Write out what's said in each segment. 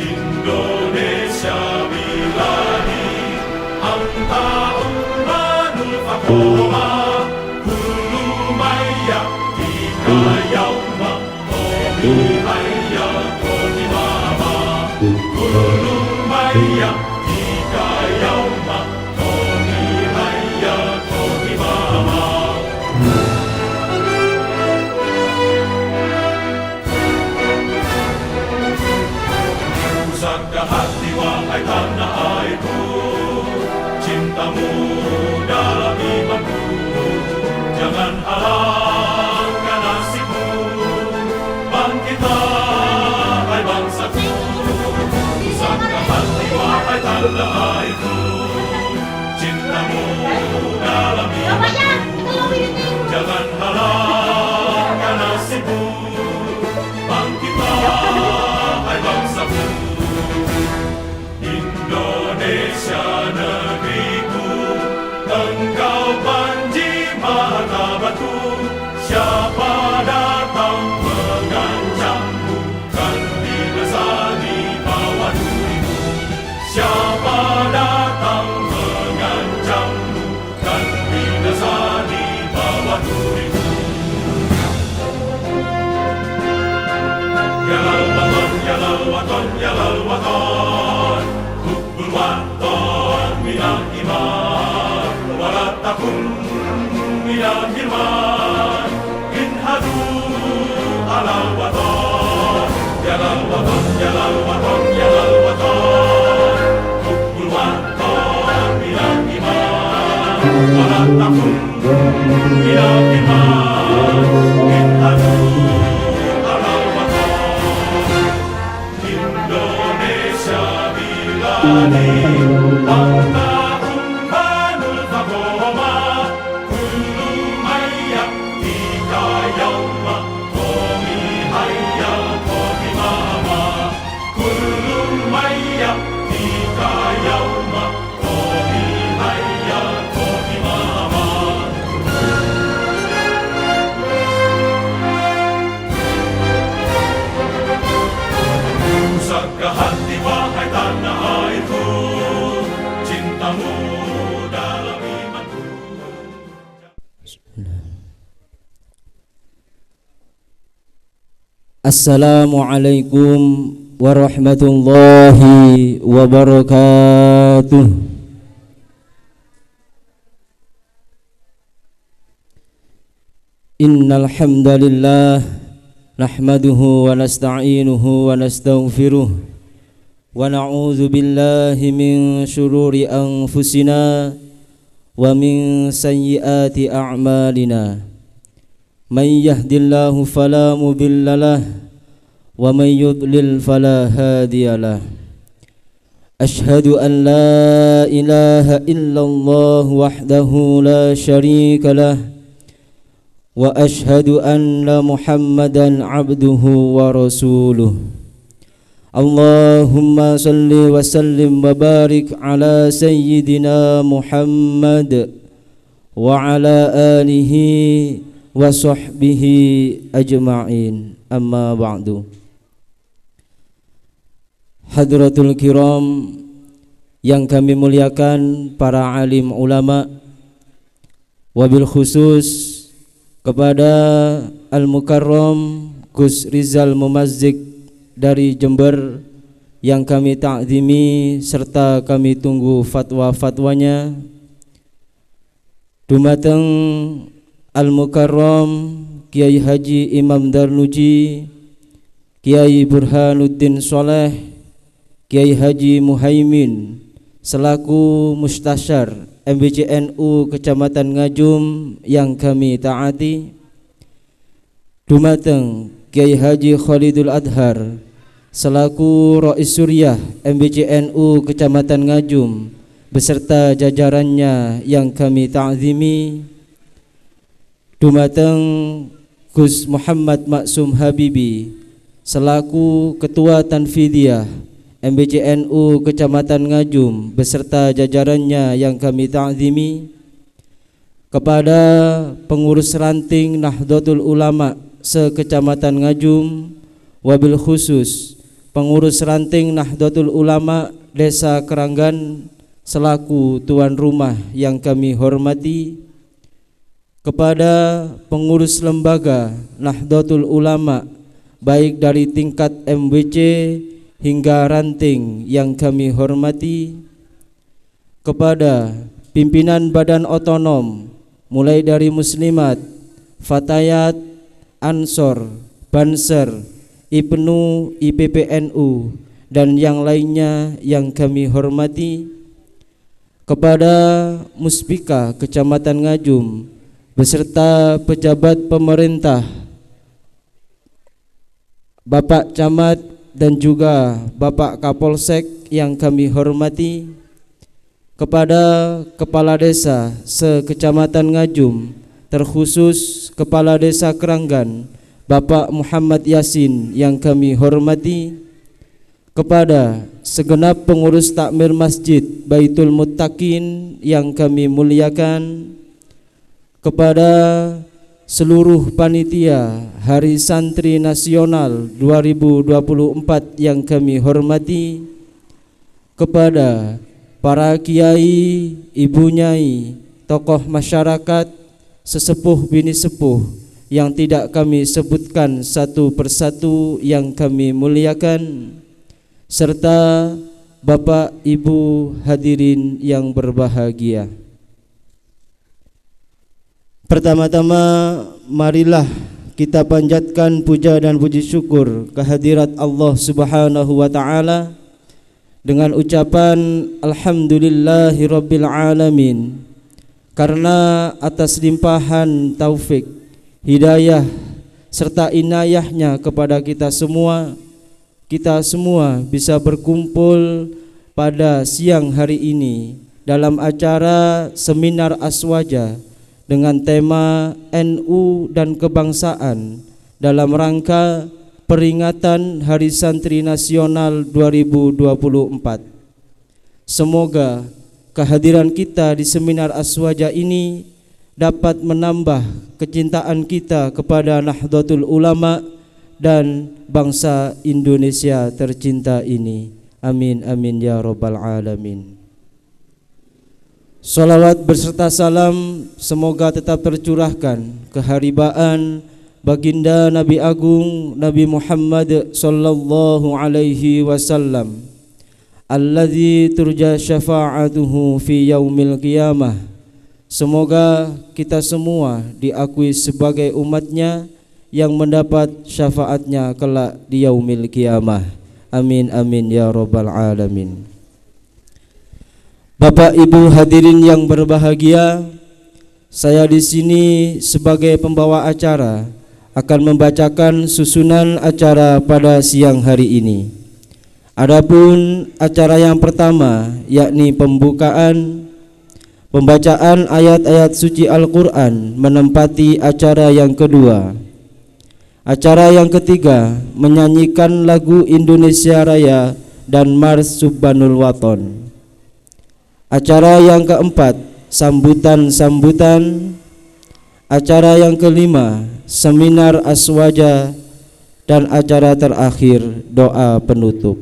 Indonesia miladi anta ummanul faqoma kullu mayyak tika yauma qawmi hayya qawmi mama kullu mayyak tika yauma qawmi hayya qawmi mama. Pusaka hati wahai tanah airku, cintamu dalam imanku, jangan halangkan nasibmu, bangkitlah hai bangsaku. Pusaka hati wahai tanah airku, cintamu dalam imanku, jangan halangkan nasibmu, bangkitlah hai bangsaku. Indonesia negeriku, engkau panji mata batu, siapa datang mengancammu kan binasa di bawah durimu. Siapa datang mengancammu kan binasa di bawah durimu. Ya lal watan, ya lal watan, ya lal watan, hubbul watan minal iman, wala takun minal hirman, inhadu ala watan. Ya lal watan, ya lal watan, ya lal watan, hubbul watan minal iman, wala takun minal hirman, inhadu ala watan. Indonesia miladi anta ummanul faqoma kullu mayyak tika yauma qawmi hayya qawmi mama kullu mayyak tika yauma qawmi hayya qawmi mama. Pusaka hati wahai tanah airku, cintamu dalam imanku. Assalamualaikum warahmatullahi wabarakatuh. Innal hamdalillah nahmaduhu wa nasta'inuhu wa nastaghfiruh wa na'udzu billahi min syururi anfusina wa min sayyiati a'malina. Man yahdillahu fala mudhillalah wa man yudlil fala hadiyalah. Ashhadu an la ilaha illallah wahdahu la syarika lah wa ashhadu anna Muhammadan abduhu wa rasuluh. Allahumma salli wa sallim wa barik ala sayyidina Muhammad wa ala alihi wa sahbihi ajma'in. Amma ba'du. Hadratul kiram yang kami muliakan, para alim ulama, wabil khusus kepada Al-Mukarram Gus Rizal Mumazik dari Jember yang kami ta'zimi serta kami tunggu fatwa-fatwanya. Dumateng Al-Mukarram Kiai Haji Imam Darnuji, Kiai Burhanuddin Soleh, Kiai Haji Muhaimin selaku Mustasyar MBCNU Kecamatan Ngajum yang kami taati. dumateng Kiai Haji Khalidul Adhar selaku Rais Suriah MBCNU Kecamatan Ngajum beserta jajarannya yang kami ta'zimi, dumateng Gus Muhammad Maksum Habibi selaku Ketua Tanfidiyah MBCNU Kecamatan Ngajum beserta jajarannya yang kami ta'zimi, kepada pengurus ranting Nahdlatul Ulama se-Kecamatan Ngajum, wabil khusus pengurus ranting Nahdlatul Ulama Desa Keranggan selaku tuan rumah yang kami hormati, kepada pengurus lembaga Nahdlatul Ulama baik dari tingkat MWC hingga ranting yang kami hormati, kepada pimpinan badan otonom mulai dari Muslimat, Fatayat, Ansor, Banser, IPNU, IPPNU dan yang lainnya yang kami hormati, kepada Muspika Kecamatan Ngajum beserta pejabat pemerintah, Bapak Camat dan juga Bapak Kapolsek yang kami hormati, kepada Kepala Desa se-Kecamatan Ngajum, terkhusus Kepala Desa Keranggan Bapak Muhammad Yasin yang kami hormati, kepada segenap pengurus takmir Masjid Baitul Muttaqin yang kami muliakan, kepada seluruh panitia Hari Santri Nasional 2024 yang kami hormati, kepada para kiai, ibu nyai, tokoh masyarakat, sesepuh bini sepuh yang tidak kami sebutkan satu persatu yang kami muliakan, serta Bapak Ibu hadirin yang berbahagia. Pertama-tama marilah kita panjatkan puja dan puji syukur kehadirat Allah Subhanahu wa taala dengan ucapan alhamdulillahirabbil alamin, karena atas limpahan taufik, hidayah serta inayahnya kepada kita semua bisa berkumpul pada siang hari ini dalam acara seminar Aswaja dengan tema NU dan Kebangsaan dalam rangka peringatan Hari Santri Nasional 2024. Semoga kehadiran kita di seminar Aswaja ini dapat menambah kecintaan kita kepada Nahdlatul Ulama dan bangsa Indonesia tercinta ini. Amin amin ya rabbal alamin. Salawat beserta salam semoga tetap tercurahkan keharibaan Baginda Nabi Agung Nabi Muhammad sallallahu alaihi wasallam, alladzi turja syafa'atuhu fi yaumil qiyamah. Semoga kita semua diakui sebagai umatnya yang mendapat syafaatnya kelak di yaumil qiyamah. Amin amin ya rabbal alamin. Bapak Ibu hadirin yang berbahagia, saya di sini sebagai pembawa acara akan membacakan susunan acara pada siang hari ini. Adapun acara yang pertama yakni pembacaan ayat-ayat suci Al-Quran menempati acara yang kedua. Acara yang ketiga menyanyikan lagu Indonesia Raya dan Mars Subhanul Waton. Acara yang keempat sambutan-sambutan. Acara yang kelima seminar Aswaja, dan acara terakhir doa penutup.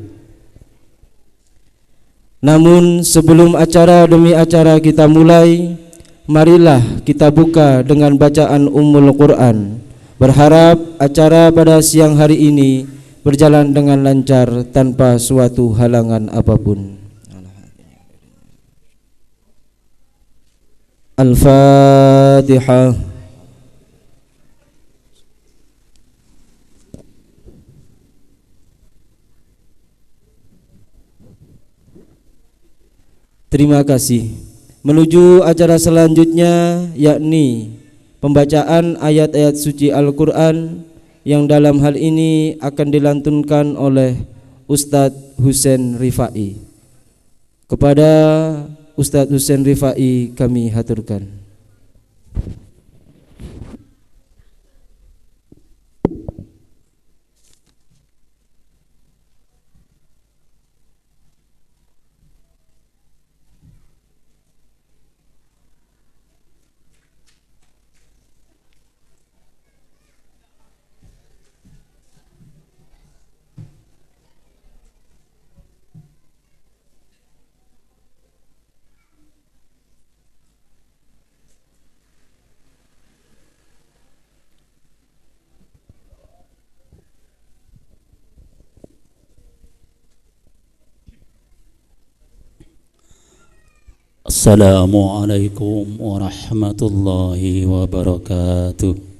Namun sebelum acara demi acara kita mulai, marilah kita buka dengan bacaan Ummul Quran. Berharap acara pada siang hari ini berjalan dengan lancar tanpa suatu halangan apapun. Al-Fatihah. Terima kasih. Menuju acara selanjutnya yakni pembacaan ayat-ayat suci Al-Quran yang dalam hal ini akan dilantunkan oleh Ustadz Husain Rifai. Kepada Ustadz Husain Rifai kami haturkan. Assalamualaikum warahmatullahi wabarakatuh.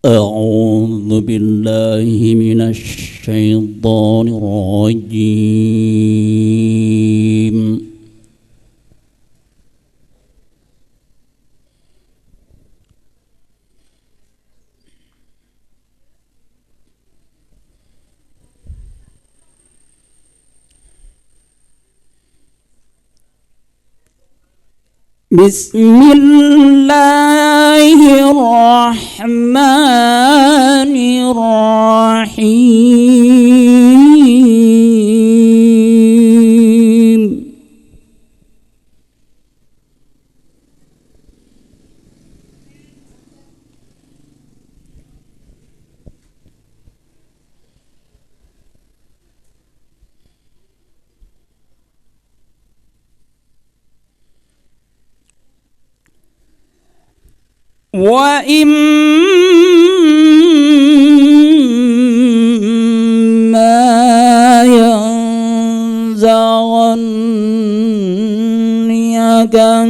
أعوذ بالله من الشيطان الرجيم. بسم الله الرحمن الرحيم. وإما ينزغنك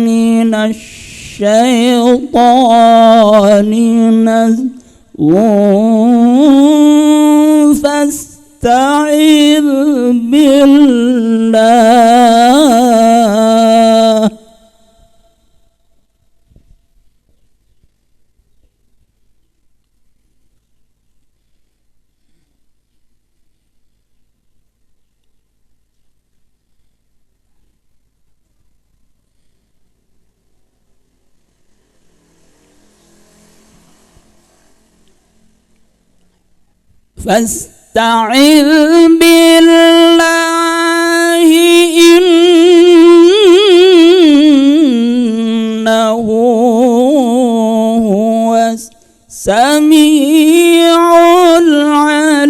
من الشيطان نزغ فاستعذ بالله. فاستعذ بالله إنه هو السميع العليم.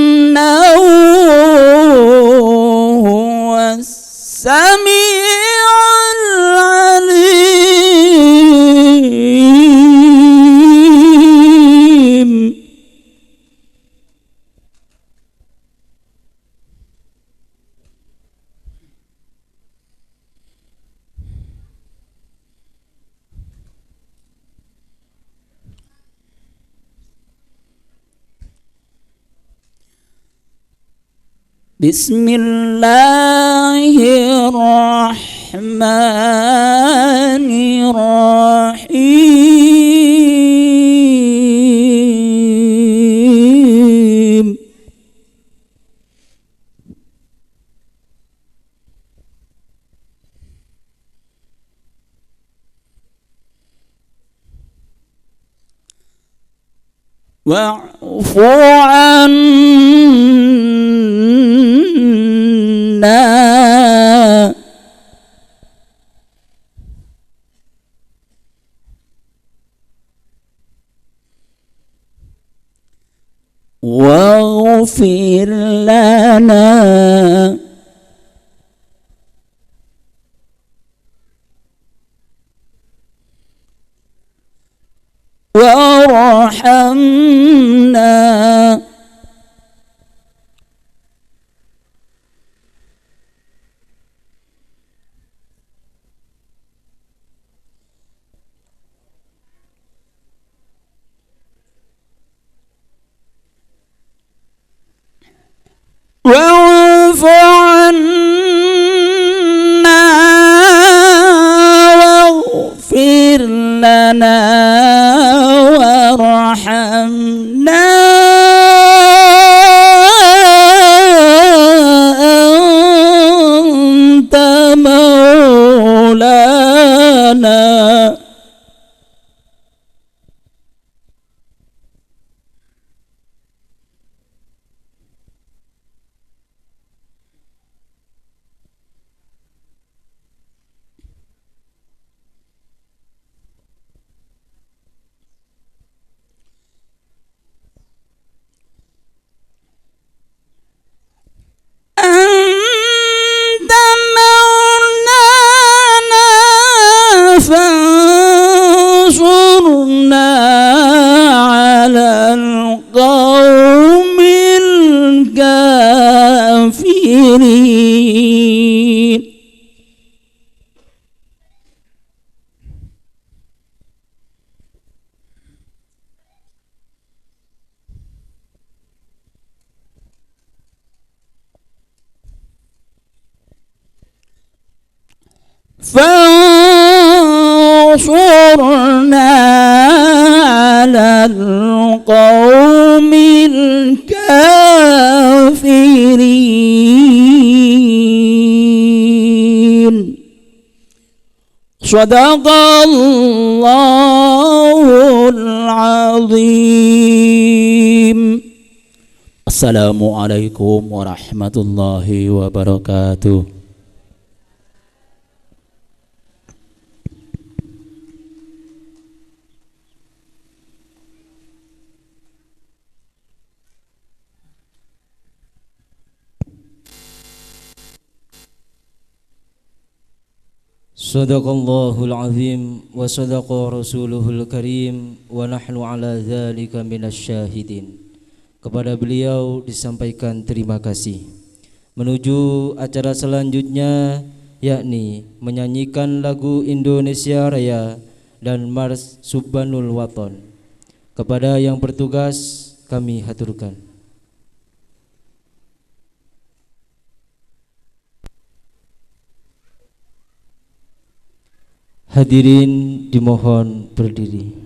إنه هو السميع العليم. بسم الله الرحمن الرحيم. واعف عنا واغفر لنا وارحمنا واعف عنا واغفر لنا وارحمنا أنت مولانا أنت مولانا فانصرنا على القوم الكافرين فانصرنا على القوم الكافرين صدق الله العظيم. Assalamualaikum warahmatullahi wabarakatuh. Sadaqallahul azim wa sadaqa rasuluhul karim wa nahnu ala dzalika minasyahidin. Kepada beliau disampaikan terima kasih. Menuju acara selanjutnya, yakni menyanyikan lagu Indonesia Raya dan Mars Subhanul Waton. Kepada yang bertugas kami haturkan. Hadirin dimohon berdiri.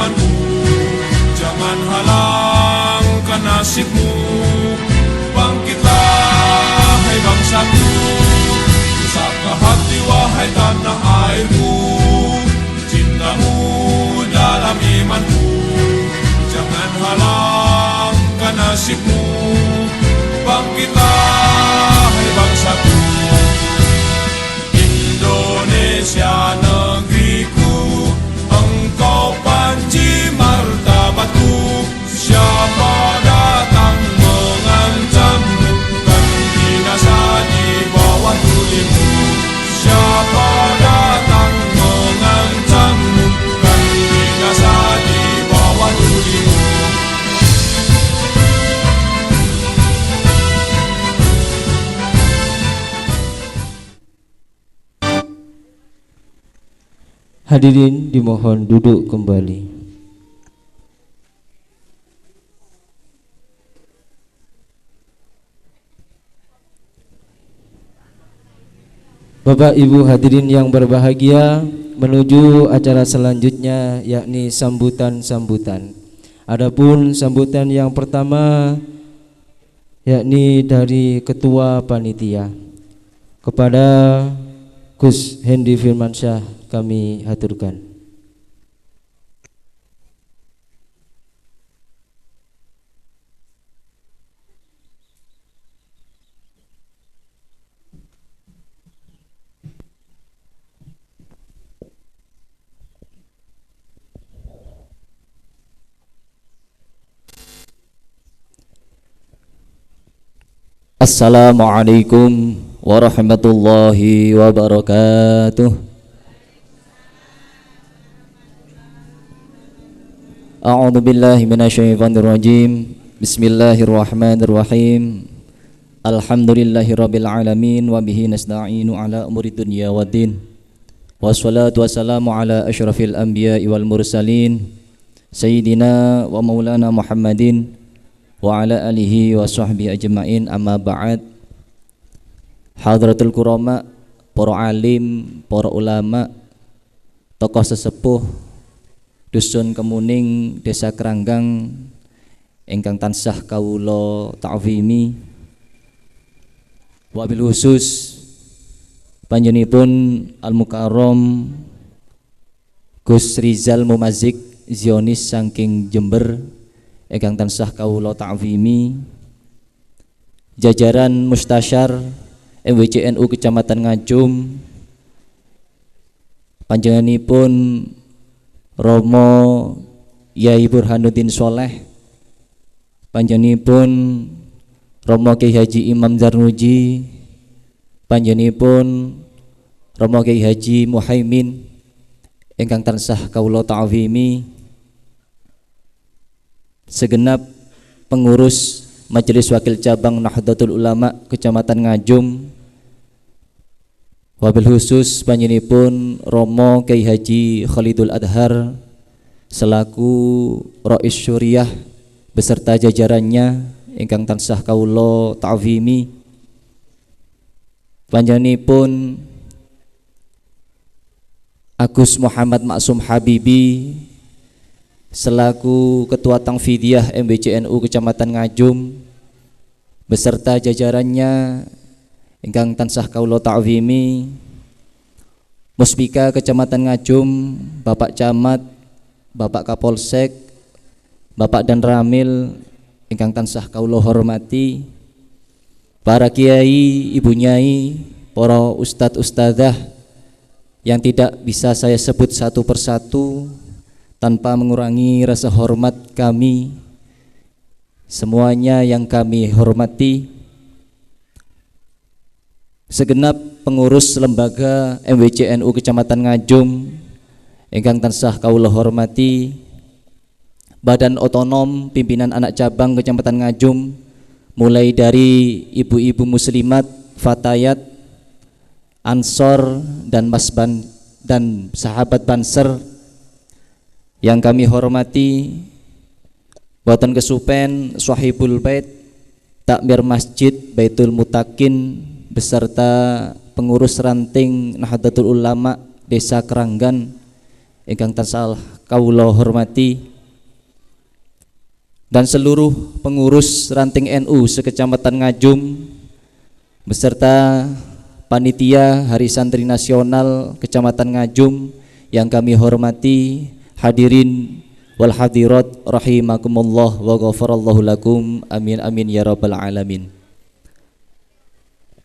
imanmu, jangan halangkan nasibmu. Bangkitlah hai bangsaku, usapkah hati wahai tanah airku, cintamu dalam imanmu, jangan halangkan nasibmu. Bangkitlah hai bangsaku, Indonesia negeriku, engkau panci martabatku. Siapa datang mengancammu, kan binasa di bawah tulimu. Siapa datang mengancammu, kan binasa di bawah tulimu. Hadirin dimohon duduk kembali. Bapak Ibu hadirin yang berbahagia, menuju acara selanjutnya yakni sambutan-sambutan. Adapun sambutan yang pertama yakni dari Ketua Panitia kepada Gus Hendi Firmansyah kami haturkan. Assalamualaikum warahmatullahi wabarakatuh. A'udzu billahi minasyaitonir rajim. Bismillahirrahmanirrahim. Alhamdulillahirabbil alamin wa bihi nasta'inu ala umuri dunya waddin. Wassalatu wassalamu ala asyrafil anbiya'i wal mursalin sayyidina wa maulana Muhammadin wa ala alihi wa sahbihi ajma'in, amma ba'd. Hadratul kurama, para alim, para ulama, tokoh sesepuh Dusun Kemuning, Desa Keranggang ingkang tansah kawula ta'zimi, wabil khusus panjenipun Al Mukarram Gus Rizal Mumazik Zionis saking Jember ingkang tansah kawula ta'zimi, jajaran mustasyar MWCNU Kecamatan Ngajum, panjenenganipun Romo Yai Burhanuddin Soleh, panjenenganipun Romo Kyai Haji Imam Zarnuji, panjenenganipun Romo Kyai Haji Muhaimin ingkang tansah kawula ta'zimi, segenap pengurus Majelis Wakil Cabang Nahdlatul Ulama Kecamatan Ngajum, wabil khusus panjenenganipun Romo Kyai Haji Khalidul Adhar selaku Rais Syuriah beserta jajarannya ingkang tansah kawula ta'zimi, panjenenganipun Agus Muhammad Maksum Habibi selaku Ketua Tangfidiyah MBCNU Kecamatan Ngajum beserta jajarannya ingkang tansah kawula ta'zimi, Muspika Kecamatan Ngajum, Bapak Camat, Bapak Kapolsek, Bapak dan Ramil ingkang tansah kawula hormati, para kiai, ibu nyai, para ustadz ustadzah yang tidak bisa saya sebut satu persatu tanpa mengurangi rasa hormat kami, semuanya yang kami hormati, segenap pengurus lembaga MWCNU Kecamatan Ngajum ingkang tansah kawula hormati, Badan Otonom Pimpinan Anak Cabang Kecamatan Ngajum, mulai dari ibu-ibu muslimat, fatayat, ansor dan masban dan sahabat banser yang kami hormati, Boten kesupen Swahibul Bait, Takmir Masjid Baitul Mutakin beserta pengurus ranting Nahdlatul Ulama Desa Keranggan ingkang tansah kawula hormati, dan seluruh pengurus ranting NU sekecamatan Ngajum beserta panitia Hari Santri Nasional Kecamatan Ngajum yang kami hormati, hadirin wal hadirat rahimakumullah wa ghafarallahu lakum, amin amin ya rabbal alamin.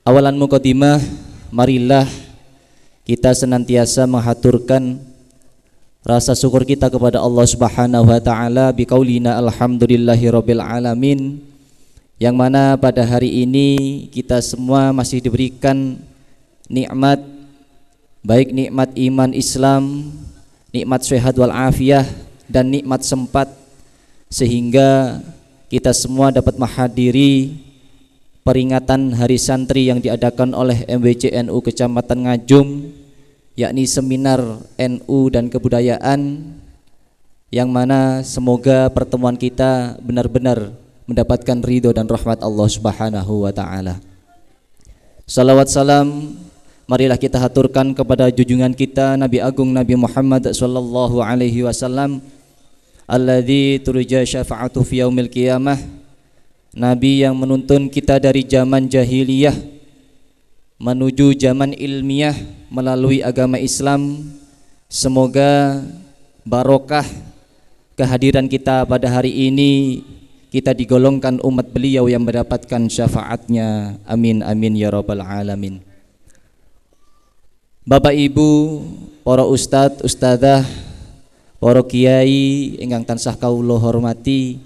Awalan mukadimah, marilah kita senantiasa menghaturkan rasa syukur kita kepada Allah Subhanahu wa taala biqaulina alhamdulillahi rabbil alamin, yang mana pada hari ini kita semua masih diberikan nikmat, baik nikmat iman Islam, nikmat sehat wal afiyah, dan nikmat sempat, sehingga kita semua dapat menghadiri peringatan Hari Santri yang diadakan oleh MWC NU Kecamatan Ngajum, yakni seminar NU dan kebudayaan, yang mana semoga pertemuan kita benar-benar mendapatkan ridho dan rahmat Allah Subhanahu wa taala. Salawat salam marilah kita haturkan kepada junjungan kita Nabi Agung Nabi Muhammad sallallahu alaihi wasallam, alladzi turja syafa'atu fi yaumil qiyamah, Nabi yang menuntun kita dari zaman jahiliyah menuju zaman ilmiah melalui agama Islam. Semoga barokah kehadiran kita pada hari ini, kita digolongkan umat beliau yang mendapatkan syafaatnya, amin amin ya rabbal alamin. Bapak Ibu, para ustadz, ustadzah, para kiai ingkang tansah kawula hormati,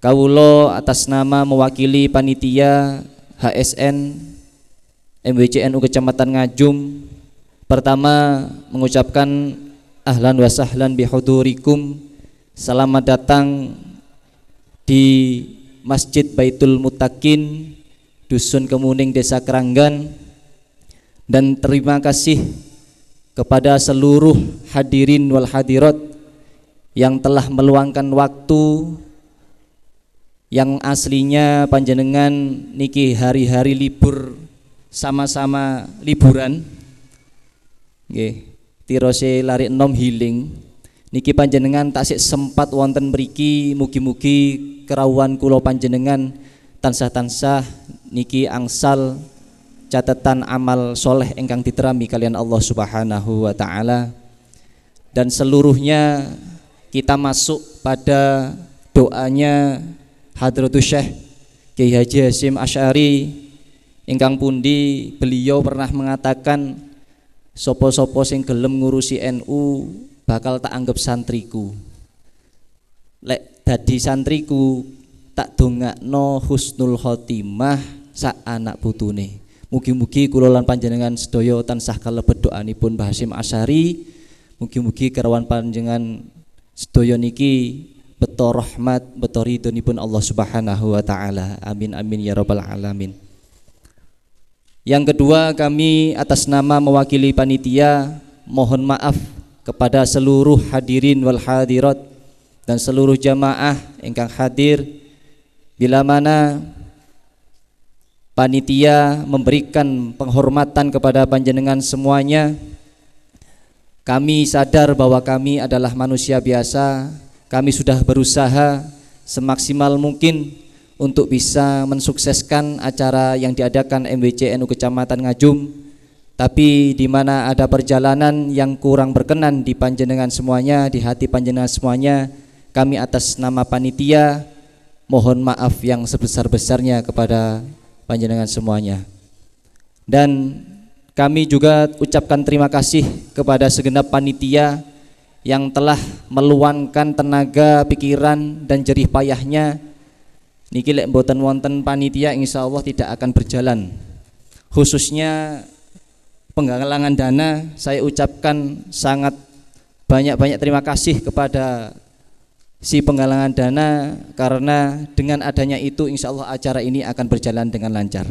kawula atas nama mewakili panitia HSN MWC NU Kecamatan Ngajum, pertama mengucapkan ahlan wa sahlan bihudurikum, selamat datang di Masjid Baitul Muttaqin, Dusun Kemuning, Desa Keranggan, dan terima kasih kepada seluruh hadirin wal hadirat yang telah meluangkan waktu yang aslinya panjenengan niki hari-hari libur sama-sama liburan nggih, tirose lari enom healing niki panjenengan tasik sempat wonten mriki, mugi-mugi kerawuhan kula panjenengan tansah-tansah niki angsal catatan amal soleh ingkang diterami kalian Allah Subhanahu wa taala, dan seluruhnya kita masuk pada doanya Hadratus Syekh Kiai Haji Hasyim Asy'ari, ingkang pundi beliau pernah mengatakan, sopo-sopo sing gelem ngurusi NU bakal tak anggap santriku, lek dadi santriku tak dongakno husnul khotimah sak anak putune. Mugi-mugi kula lan panjenengan sedaya tansah kalebet doanipun Mbah Hasyim Asy'ari, mugi-mugi kerawan panjenengan sedaya niki beto rahmat, beto ridhonipun Allah Subhanahu wa taala, amin amin ya rabbal alamin. Yang kedua, kami atas nama mewakili panitia mohon maaf kepada seluruh hadirin wal hadirat dan seluruh jamaah ingkang hadir, bila mana panitia memberikan penghormatan kepada panjenengan semuanya. Kami sadar bahwa kami adalah manusia biasa. Kami sudah berusaha semaksimal mungkin untuk bisa mensukseskan acara yang diadakan MWC NU Kecamatan Ngajum, tapi di mana ada perjalanan yang kurang berkenan di panjenengan semuanya, di hati panjenengan semuanya, kami atas nama panitia mohon maaf yang sebesar-besarnya kepada panjenengan semuanya. Dan kami juga ucapkan terima kasih kepada segenap panitia yang telah meluangkan tenaga, pikiran, dan jerih payahnya. Niki lek mboten wonten panitia insyaallah tidak akan berjalan. Khususnya penggalangan dana, saya ucapkan sangat banyak-banyak terima kasih kepada si penggalangan dana, karena dengan adanya itu insyaallah acara ini akan berjalan dengan lancar.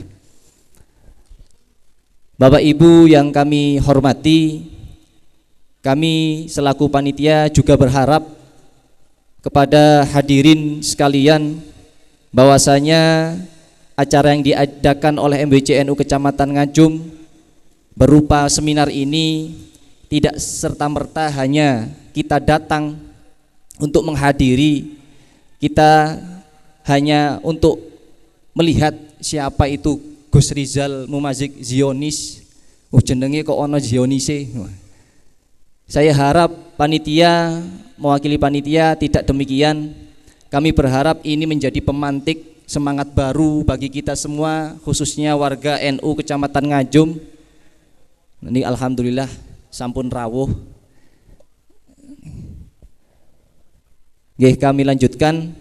Bapak Ibu yang kami hormati, kami selaku panitia juga berharap kepada hadirin sekalian bahwasanya acara yang diadakan oleh MWC NU Kecamatan Ngajum berupa seminar ini tidak serta-merta hanya kita datang untuk menghadiri, kita hanya untuk melihat siapa itu Gus Rizal Mumazik Zionis. Jenenge kok ono Zionise. Saya harap panitia, mewakili panitia tidak demikian. Kami berharap ini menjadi pemantik semangat baru bagi kita semua, khususnya warga NU Kecamatan Ngajum. Ini alhamdulillah sampun rawuh. Kami lanjutkan.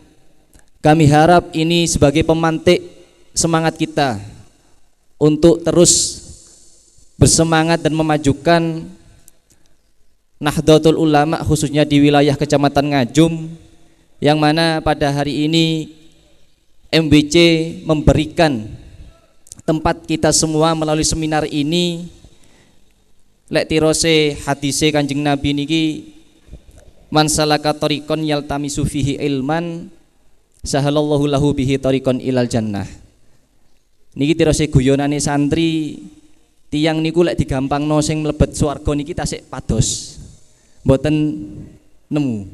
Kami harap ini sebagai pemantik semangat kita untuk terus bersemangat dan memajukan Nahdlatul Ulama khususnya di wilayah Kecamatan Ngajum, yang mana pada hari ini MBC memberikan tempat kita semua melalui seminar ini. Lek tirose hadise Kanjeng Nabi niki, man salaka tariqan yaltamisu fihi ilman sahalallahu lahu bihi tariqan ilal jannah. Niki tirose guyonane santri, tiyang niku lek digampangno sing mlebet swarga niki tasik pados. Mboten nemu.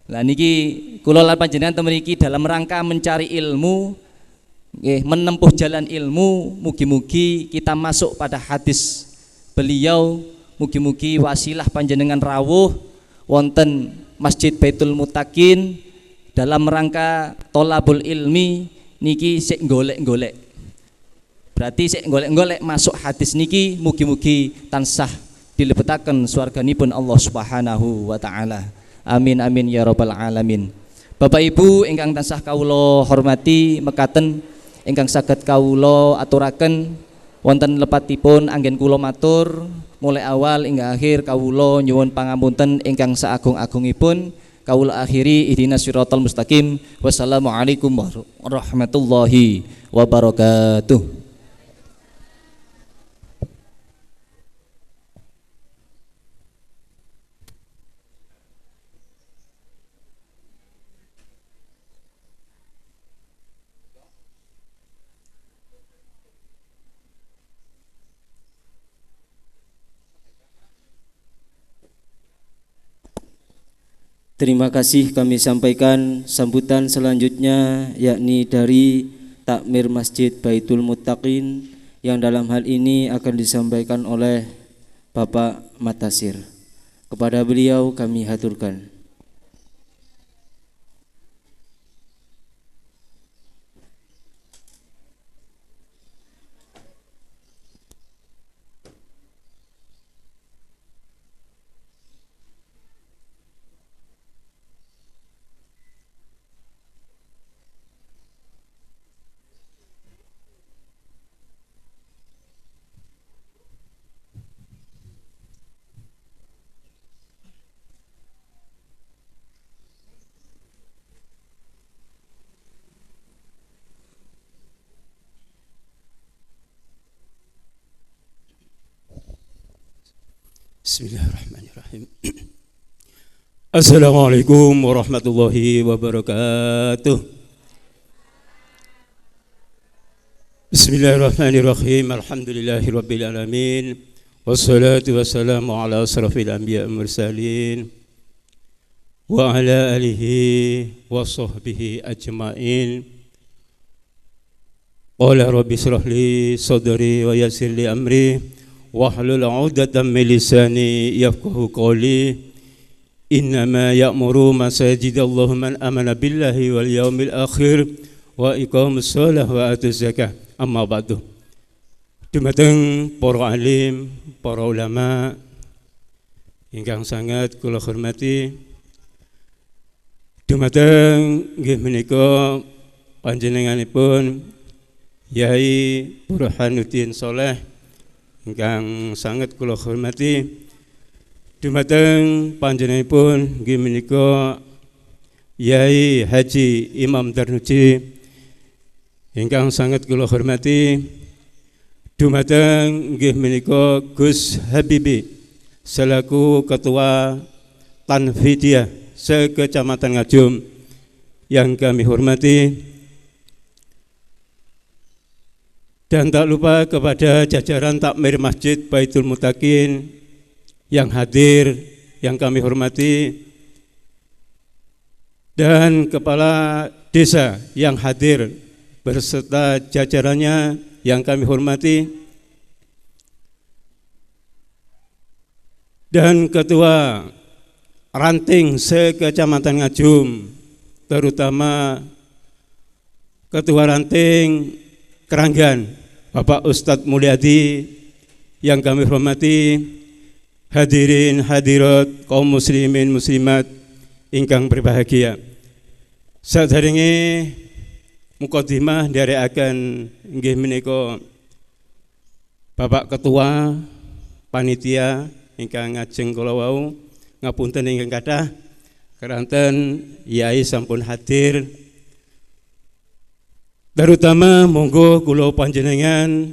Lah niki kula lan panjenengan temen iki dalam rangka mencari ilmu, nggih, menempuh jalan ilmu, mugi-mugi kita masuk pada hadis beliau, mugi-mugi wasilah panjenengan rawuh wonten Masjid Baitul Muttaqin dalam rangka tolabul ilmi niki sik golek-golek. Berarti sik golek-golek masuk hadis niki, mugi-mugi tansah dilebetaken swarganipun Allah Subhanahu wa taala. Amin amin ya rabbal alamin. Bapak Ibu ingkang tansah kawula hormati, mekaten ingkang saged kawula aturaken wonten lepatipun anggen kula matur mulai awal hingga akhir kawula nyuwun pangapunten ingkang saagung-agungipun. Kawula akhiri ihdinas siratal mustaqim. Wassalamualaikum warahmatullahi wabarakatuh. Terima kasih kami sampaikan sambutan selanjutnya, yakni dari Takmir Masjid Baitul Muttaqin, yang dalam hal ini akan disampaikan oleh Bapak Matasir. Kepada beliau kami haturkan. Bismillahirrahmanirrahim. Assalamualaikum warahmatullahi wabarakatuh. Bismillahirrahmanirrahim. Alhamdulillahirabbil alamin. Wassalatu wassalamu ala asrafil anbiya'i wal mursalin wa ala alihi wa sahbihi ajmain. Qala rabbi shrah li sadri wa yassir li amri wahlul 'uqdatam min lisani yafqahu qawli. Innama ya'muru masajidallahu man amana billahi wal yaumil akhir wa iqamus shalah wa atuz zakah. Amma ba'du. Dumateng para alim, para ulama ingkang sangat kula hormati, dumateng nggih menika panjenenganipun Yai Burhanuddin Soleh ingkang sangat kula hormati, dumateng panjenenganipun nggih menika Yai Haji Imam Darnuji ingkang sangat kula hormati, dumateng nggih menika Gus Habibi selaku Ketua Tanfidiyah se-Kecamatan Ngajum yang kami hormati. Dan tak lupa kepada jajaran Takmir Masjid Baitul Muttaqin yang hadir yang kami hormati, dan kepala desa yang hadir berserta jajarannya yang kami hormati, dan ketua ranting se-Kecamatan Ngajum, terutama ketua ranting Keranggan Bapak Ustadz Mulyadi yang kami hormati, hadirin hadirat kaum muslimin muslimat ingkang berbahagia. Sadèrèngé mukadimah nderekaken inggih menika Bapak Ketua Panitia ingkang ngajeng kula wau, ngapunten ingkang kathah keranten yai sampun hadir. Terutama monggo kula panjenengan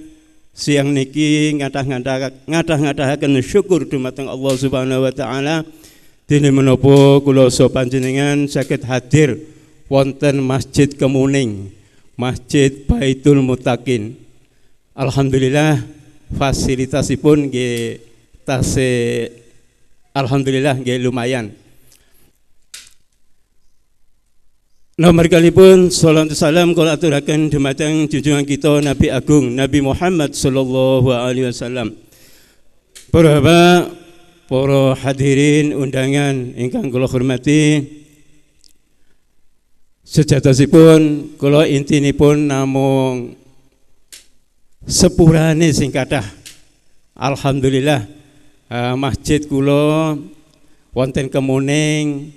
siang niki ngadah-ngadahaken syukur dumateng Allah Subhanahu wa taala dene menapa kula so panjenengan saged hadir wonten Masjid Kemuning, Masjid Baitul Muttaqin. Alhamdulillah fasilitasipun nggih tasih alhamdulillah nggih lumayan. Nomor kalipun salawat salam kula aturaken dumateng junjungan kita Nabi Agung Nabi Muhammad sallallahu alaihi wasallam. Para hadirin undangan ingkang kula hormati, sejatosipun kula intinipun namung sepurane sing kathah. Alhamdulillah masjid kula wonten Kemuning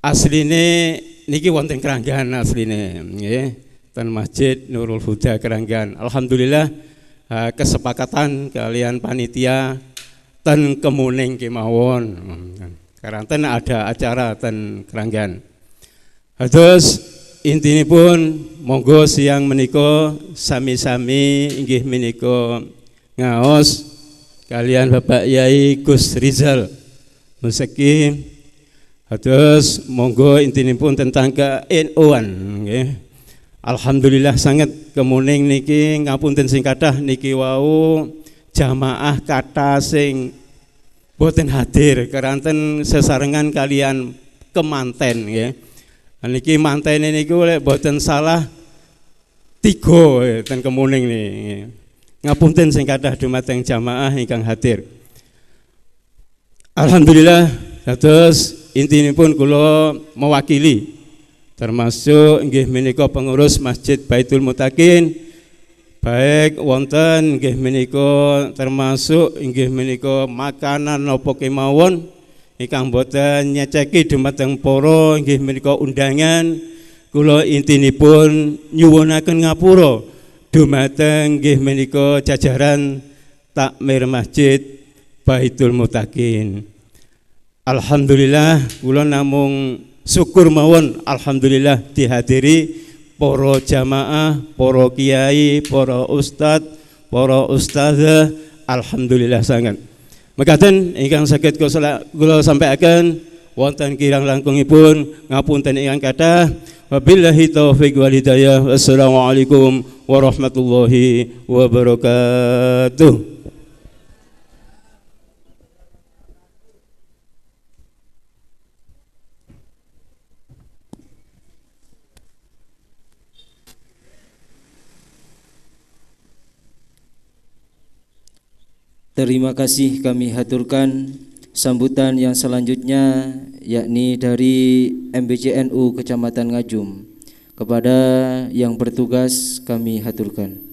asline niki wonten Keranggan asline nggih, ten Masjid Nurul Huda Keranggan. Alhamdulillah kesepakatan kalian panitia ten Kemuning kemawon. Karanten ada acara ten Keranggan. Terus intinipun monggo siang menika sami-sami inggih menika ngaos kalian Bapak Yai Gus Rizal Museki. Terus monggo intinipun tentang ke-NU-an nggih. Alhamdulillah sangat Kemuning niki ngapunten sing kathah niki wau jamaah kata sing boten hadir keranten sesarengan kalian kemanten nggih. Niki mantene niku lek boten salah 3 ten Kemuning niki. Ngapunten sing kathah dumateng jamaah ingkang hadir. Alhamdulillah terus intinipun kula mewakili termasuk nggih menika pengurus Masjid Baitul Muttaqin, baik wonten nggih menika termasuk nggih menika makanan napa kemawon ingkang boten nyeceki dumateng para nggih menika undangan, kula intinipun nyuwunaken ngapura dumateng nggih menika jajaran takmir Masjid Baitul Muttaqin. Alhamdulillah kula namung syukur mawon alhamdulillah dihadiri para jamaah, para kiai, para ustad, para ustazah, alhamdulillah sangat. Mekaten ingkang saged kula sampaikan wonten kirang langkungipun ngapunten ingkang kathah. Wabillahi taufiq wal hidayah. Wassalamualaikum warahmatullahi wabarakatuh. Terima kasih kami haturkan. Sambutan yang selanjutnya yakni dari MBCNU Kecamatan Ngajum. Kepada yang bertugas kami haturkan.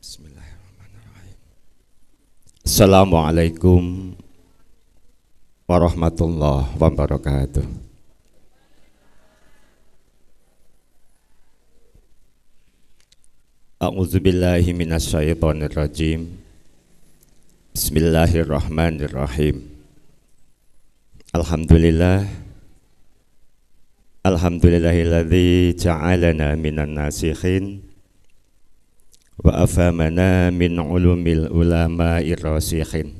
Bismillahirrahmanirrahim. Assalamualaikum warahmatullahi wabarakatuh. A'udzubillahi minasyaitonirrajim. Bismillahirrahmanirrahim. Alhamdulillahilladzi ja'alana minan nasikhin wa afhamana min ulumil ulama'ir rasikhin.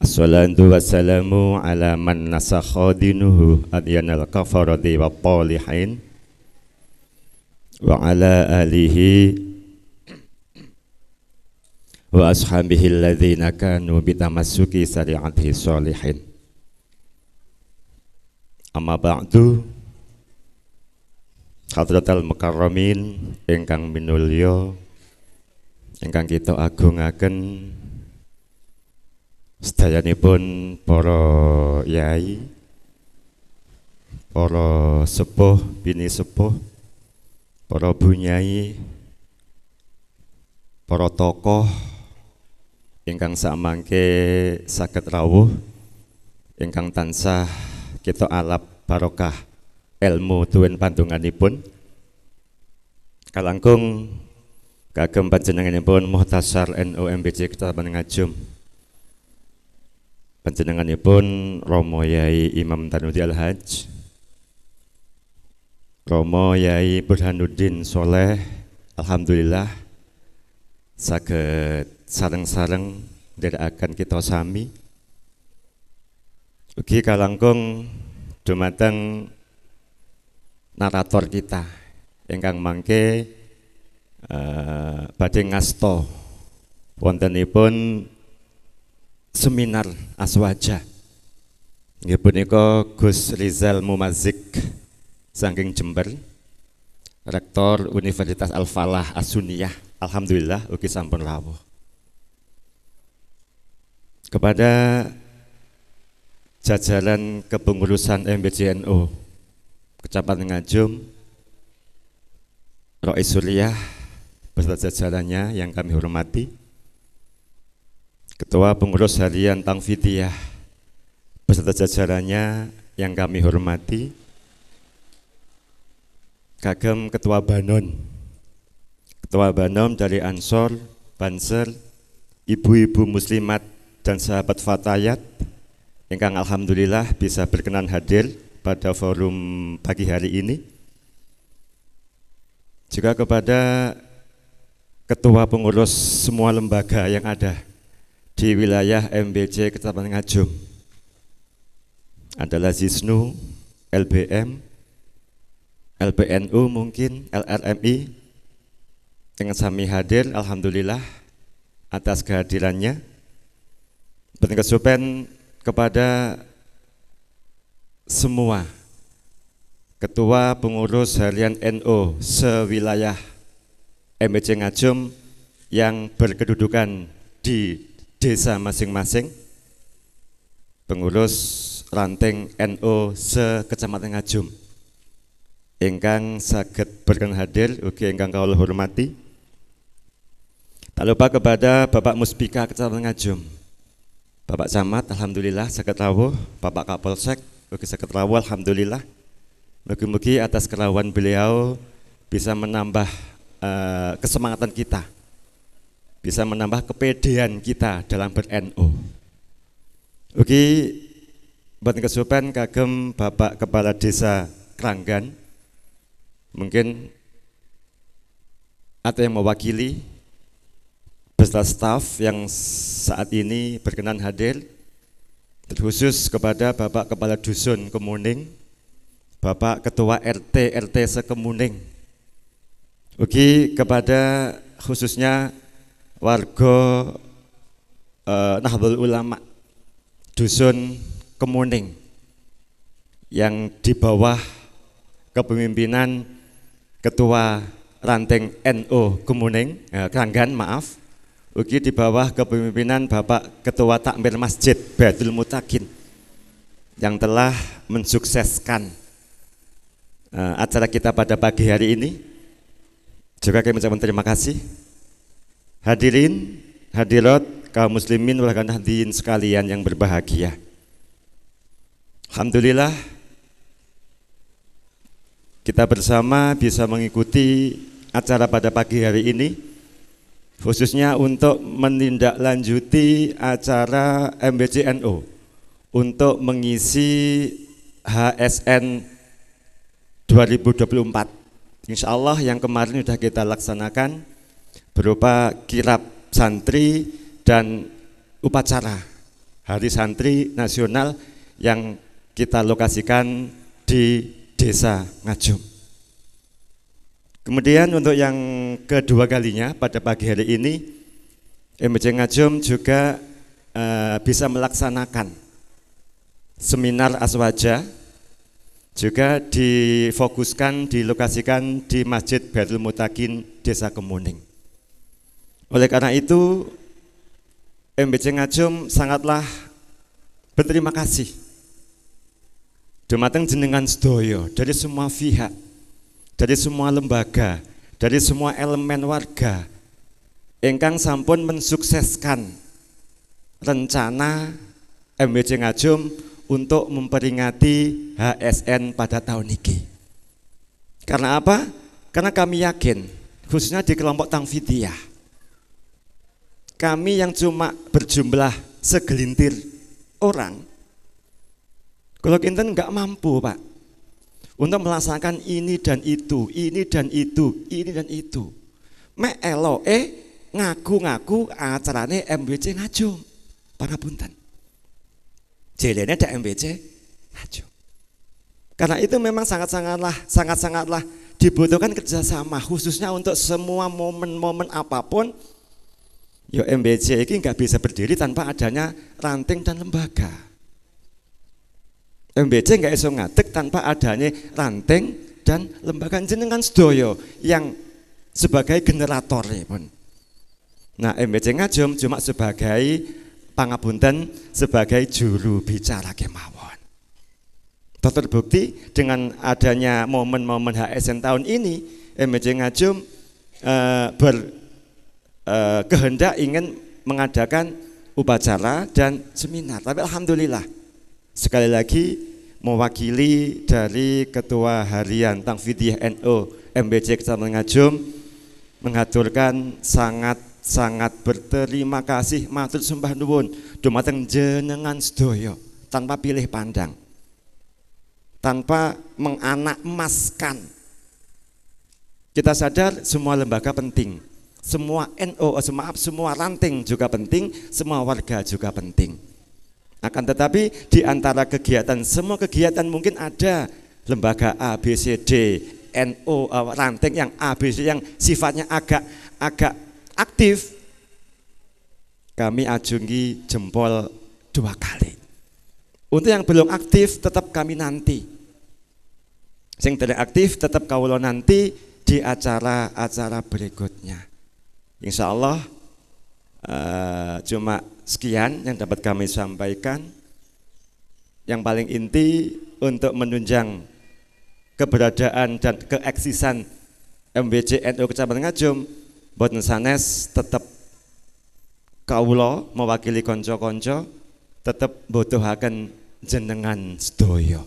Assalatu wassalamu ala man nasakha dinuhu adyanal kafarati wa polihin wa ala alihi wa ashabihi alladhina kanu bitamassuki syari'atihi sholihin. Amma ba'du, hadratal mukarramin ingkang minulya, ingkang kita agungaken sedayanipun para yai, para sepuh bini sepuh, para bunyai, para tokoh ingkang samangke saged rawuh, ingkang tansah kita alap barokah ilmu tuwin pandonganipun, kalangkung kagem panjenenganipun Muhtasar NU MBC Kecamatan Ngajum, panjenenganipun Romo Yai Imam Tanudi Al-Hajj, Romo Yai Burhanuddin Soleh, alhamdulillah saged sareng-sareng nderekaken kita sami. Ugi kalangkung dumateng narator kita ingkang mangke badhe ngasta wontenipun seminar aswaja. Nggih punika Gus Rizal Mumazik saking Jember, Rektor Universitas Al-Falah As-Sunniyah, alhamdulillah ugi sampun rawuh. Kepada jajaran kepengurusan MBCNU Kecamatan Ngajum, Rois Suryah beserta jajarannya yang kami hormati, Ketua Pengurus Harian Tangfidiyah beserta jajarannya yang kami hormati, kagem Ketua Banon dari Ansor, Banser, ibu-ibu muslimat dan sahabat fatayat ingkang alhamdulillah bisa berkenan hadir pada forum pagi hari ini. Juga kepada ketua pengurus semua lembaga yang ada di wilayah MBC Kecamatan Ngajum, adalah Zisnu, LBM, LPNU mungkin, LRMI, dengan sami hadir, alhamdulillah atas kehadirannya. Berkesupen kepada semua ketua pengurus harian NU sewilayah MBC Ngajum yang berkedudukan di desa masing-masing, pengurus ranting NU se-Kecamatan Ngajum ingkang saged berkenan hadir ugi ingkang kawula hormati. Tak lupa kepada Bapak Muspika Kecamatan Ngajum, Bapak Camat, alhamdulillah saged rawuh, Bapak Kapolsek ugi saged rawuh, alhamdulillah. Mugi-mugi atas kerawan beliau bisa menambah kesemangatan kita, bisa menambah kepedean kita dalam ber-NU. Ugi boten kesupen kagem Bapak Kepala Desa Kranggan, mungkin ada yang mewakili beserta staf yang saat ini berkenan hadir, terkhusus kepada Bapak Kepala Dusun Kemuning, Bapak Ketua RT Sekemuning, ugi kepada khususnya warga Nahdlatul Ulama Dusun Kemuning yang di bawah kepemimpinan Ketua Ranting NU Kemuning, Kranggan maaf, ugi di bawah kepemimpinan Bapak Ketua Takmir Masjid Baitul Mutakin yang telah mensukseskan acara kita pada pagi hari ini. Juga kami mengucapkan terima kasih. Hadirin, hadirat, kaum muslimin wal hadirin sekalian yang berbahagia. Alhamdulillah kita bersama bisa mengikuti acara pada pagi hari ini, khususnya untuk menindaklanjuti acara MBCNO untuk mengisi HSN 2024. Insya Allah yang kemarin sudah kita laksanakan berupa kirab santri dan upacara Hari Santri Nasional yang kita lokasikan di Desa Ngajum. Kemudian untuk yang kedua kalinya pada pagi hari ini, MBC Ngajum juga bisa melaksanakan seminar aswaja, juga difokuskan, dilokasikan di Masjid Bairul Mutakin Desa Kemuning. Oleh karena itu, MBC Ngajum sangatlah berterima kasih dumateng jenengan sedoyo dari semua pihak, dari semua lembaga, dari semua elemen warga ingkang sampun mensukseskan rencana MBC Ngajum untuk memperingati HSN pada tahun ini. Karena apa? Karena kami yakin, khususnya di kelompok Tangfidiyah, kami yang cuma berjumlah segelintir orang, kalau kita nggak mampu Pak, untuk melaksanakan ini dan itu, ini dan itu, ini dan itu. Mek ngaku-ngaku acarane MBC Ngajum, pangapunten. Jelene ada MBC Ngajum. Karena itu memang sangat-sangatlah dibutuhkan kerjasama, khususnya untuk semua momen-momen apapun. Yo MBC ini nggak bisa berdiri tanpa adanya ranting dan lembaga. MBC nggak bisa ngadeg tanpa adanya ranting dan lembaga jenengan sedoyo yang sebagai generator pun. Nah MBC Ngajum cuma sebagai pangapunten, sebagai juru bicara kemawon. Terbukti dengan adanya momen-momen HSN tahun ini, MBC Ngajum kehendak ingin mengadakan upacara dan seminar. Tapi alhamdulillah, sekali lagi mewakili dari Ketua Harian Tangfidiyah NU MBC Kecamatan Ngajum mengaturkan sangat berterima kasih, matur sembah nuwun dumateng jenengan sedoyo tanpa pilih pandang, tanpa menganak emaskan. Kita sadar semua lembaga penting, semua semua ranting juga penting, semua warga juga penting. Akan tetapi di antara kegiatan, semua kegiatan mungkin ada lembaga A, B, C, D, NO, ranting yang A, B, C yang sifatnya agak aktif, kami ajungi jempol 2 kali. Untuk yang belum aktif tetap kami nanti. Sing tidak aktif tetap kawula nanti di acara-acara berikutnya. Insya Allah cuma sekian yang dapat kami sampaikan. Yang paling inti untuk menunjang keberadaan dan keeksisan MBC NU Kecamatan Ngajum, boten sanes tetap kawula mewakili konco-konco tetap butuhaken jenengan sedoyo.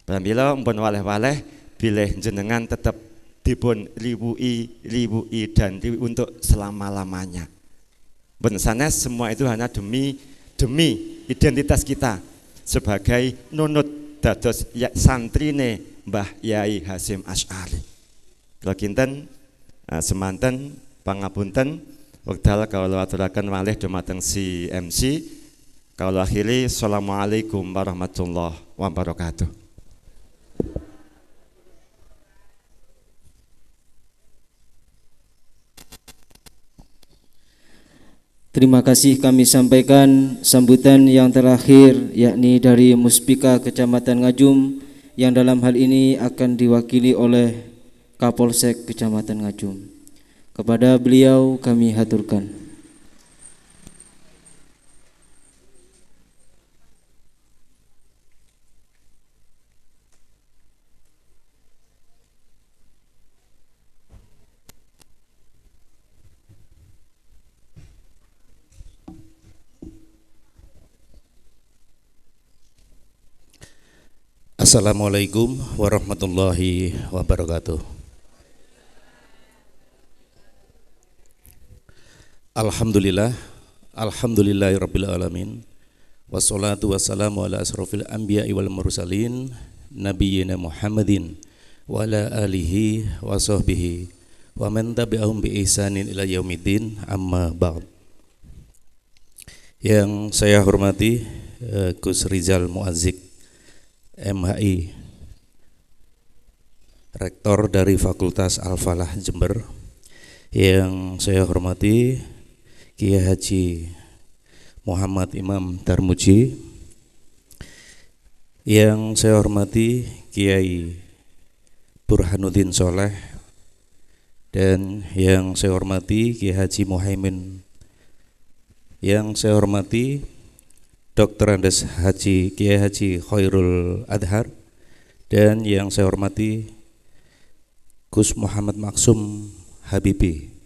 Pramila mpun waleh-waleh bilih jenengan tetap dipun riwui dan untuk selama-lamanya. Boten sanes semua itu hanya demi identitas kita sebagai nunut dados santrine Mbah Yai Hasyim Asy'ari. Kula kinten semanten pangapunten wekdal kawula aturaken malih dumateng si MC. Kawula akhiri, assalamualaikum warahmatullahi wabarakatuh. Terima kasih kami sampaikan sambutan yang terakhir, yakni dari Muspika Kecamatan Ngajum yang dalam hal ini akan diwakili oleh Kapolsek Kecamatan Ngajum. Kepada beliau kami haturkan. Assalamualaikum warahmatullahi wabarakatuh. Alhamdulillah, alhamdulillahirabbil alamin. Wassalatu wassalamu ala asrofil anbiya'i wal mursalin nabiyyina Muhammadin wa ala alihi wa sahbihi wa man tabi'ahum bi ihsanin ila yaumiddin, amma ba'd. Yang saya hormati Gus Rizal Muazzik MHI, Rektor dari Fakultas Al-Falah Jember. Yang saya hormati Kiai Haji Muhammad Imam Darmuji. Yang saya hormati Kiai Burhanuddin Soleh. Dan yang saya hormati Kiai Haji Muhaimin. Yang saya hormati Dr. Andes Haji Kiai Haji Khairul Adhar. Dan yang saya hormati Gus Muhammad Maksum Habibi.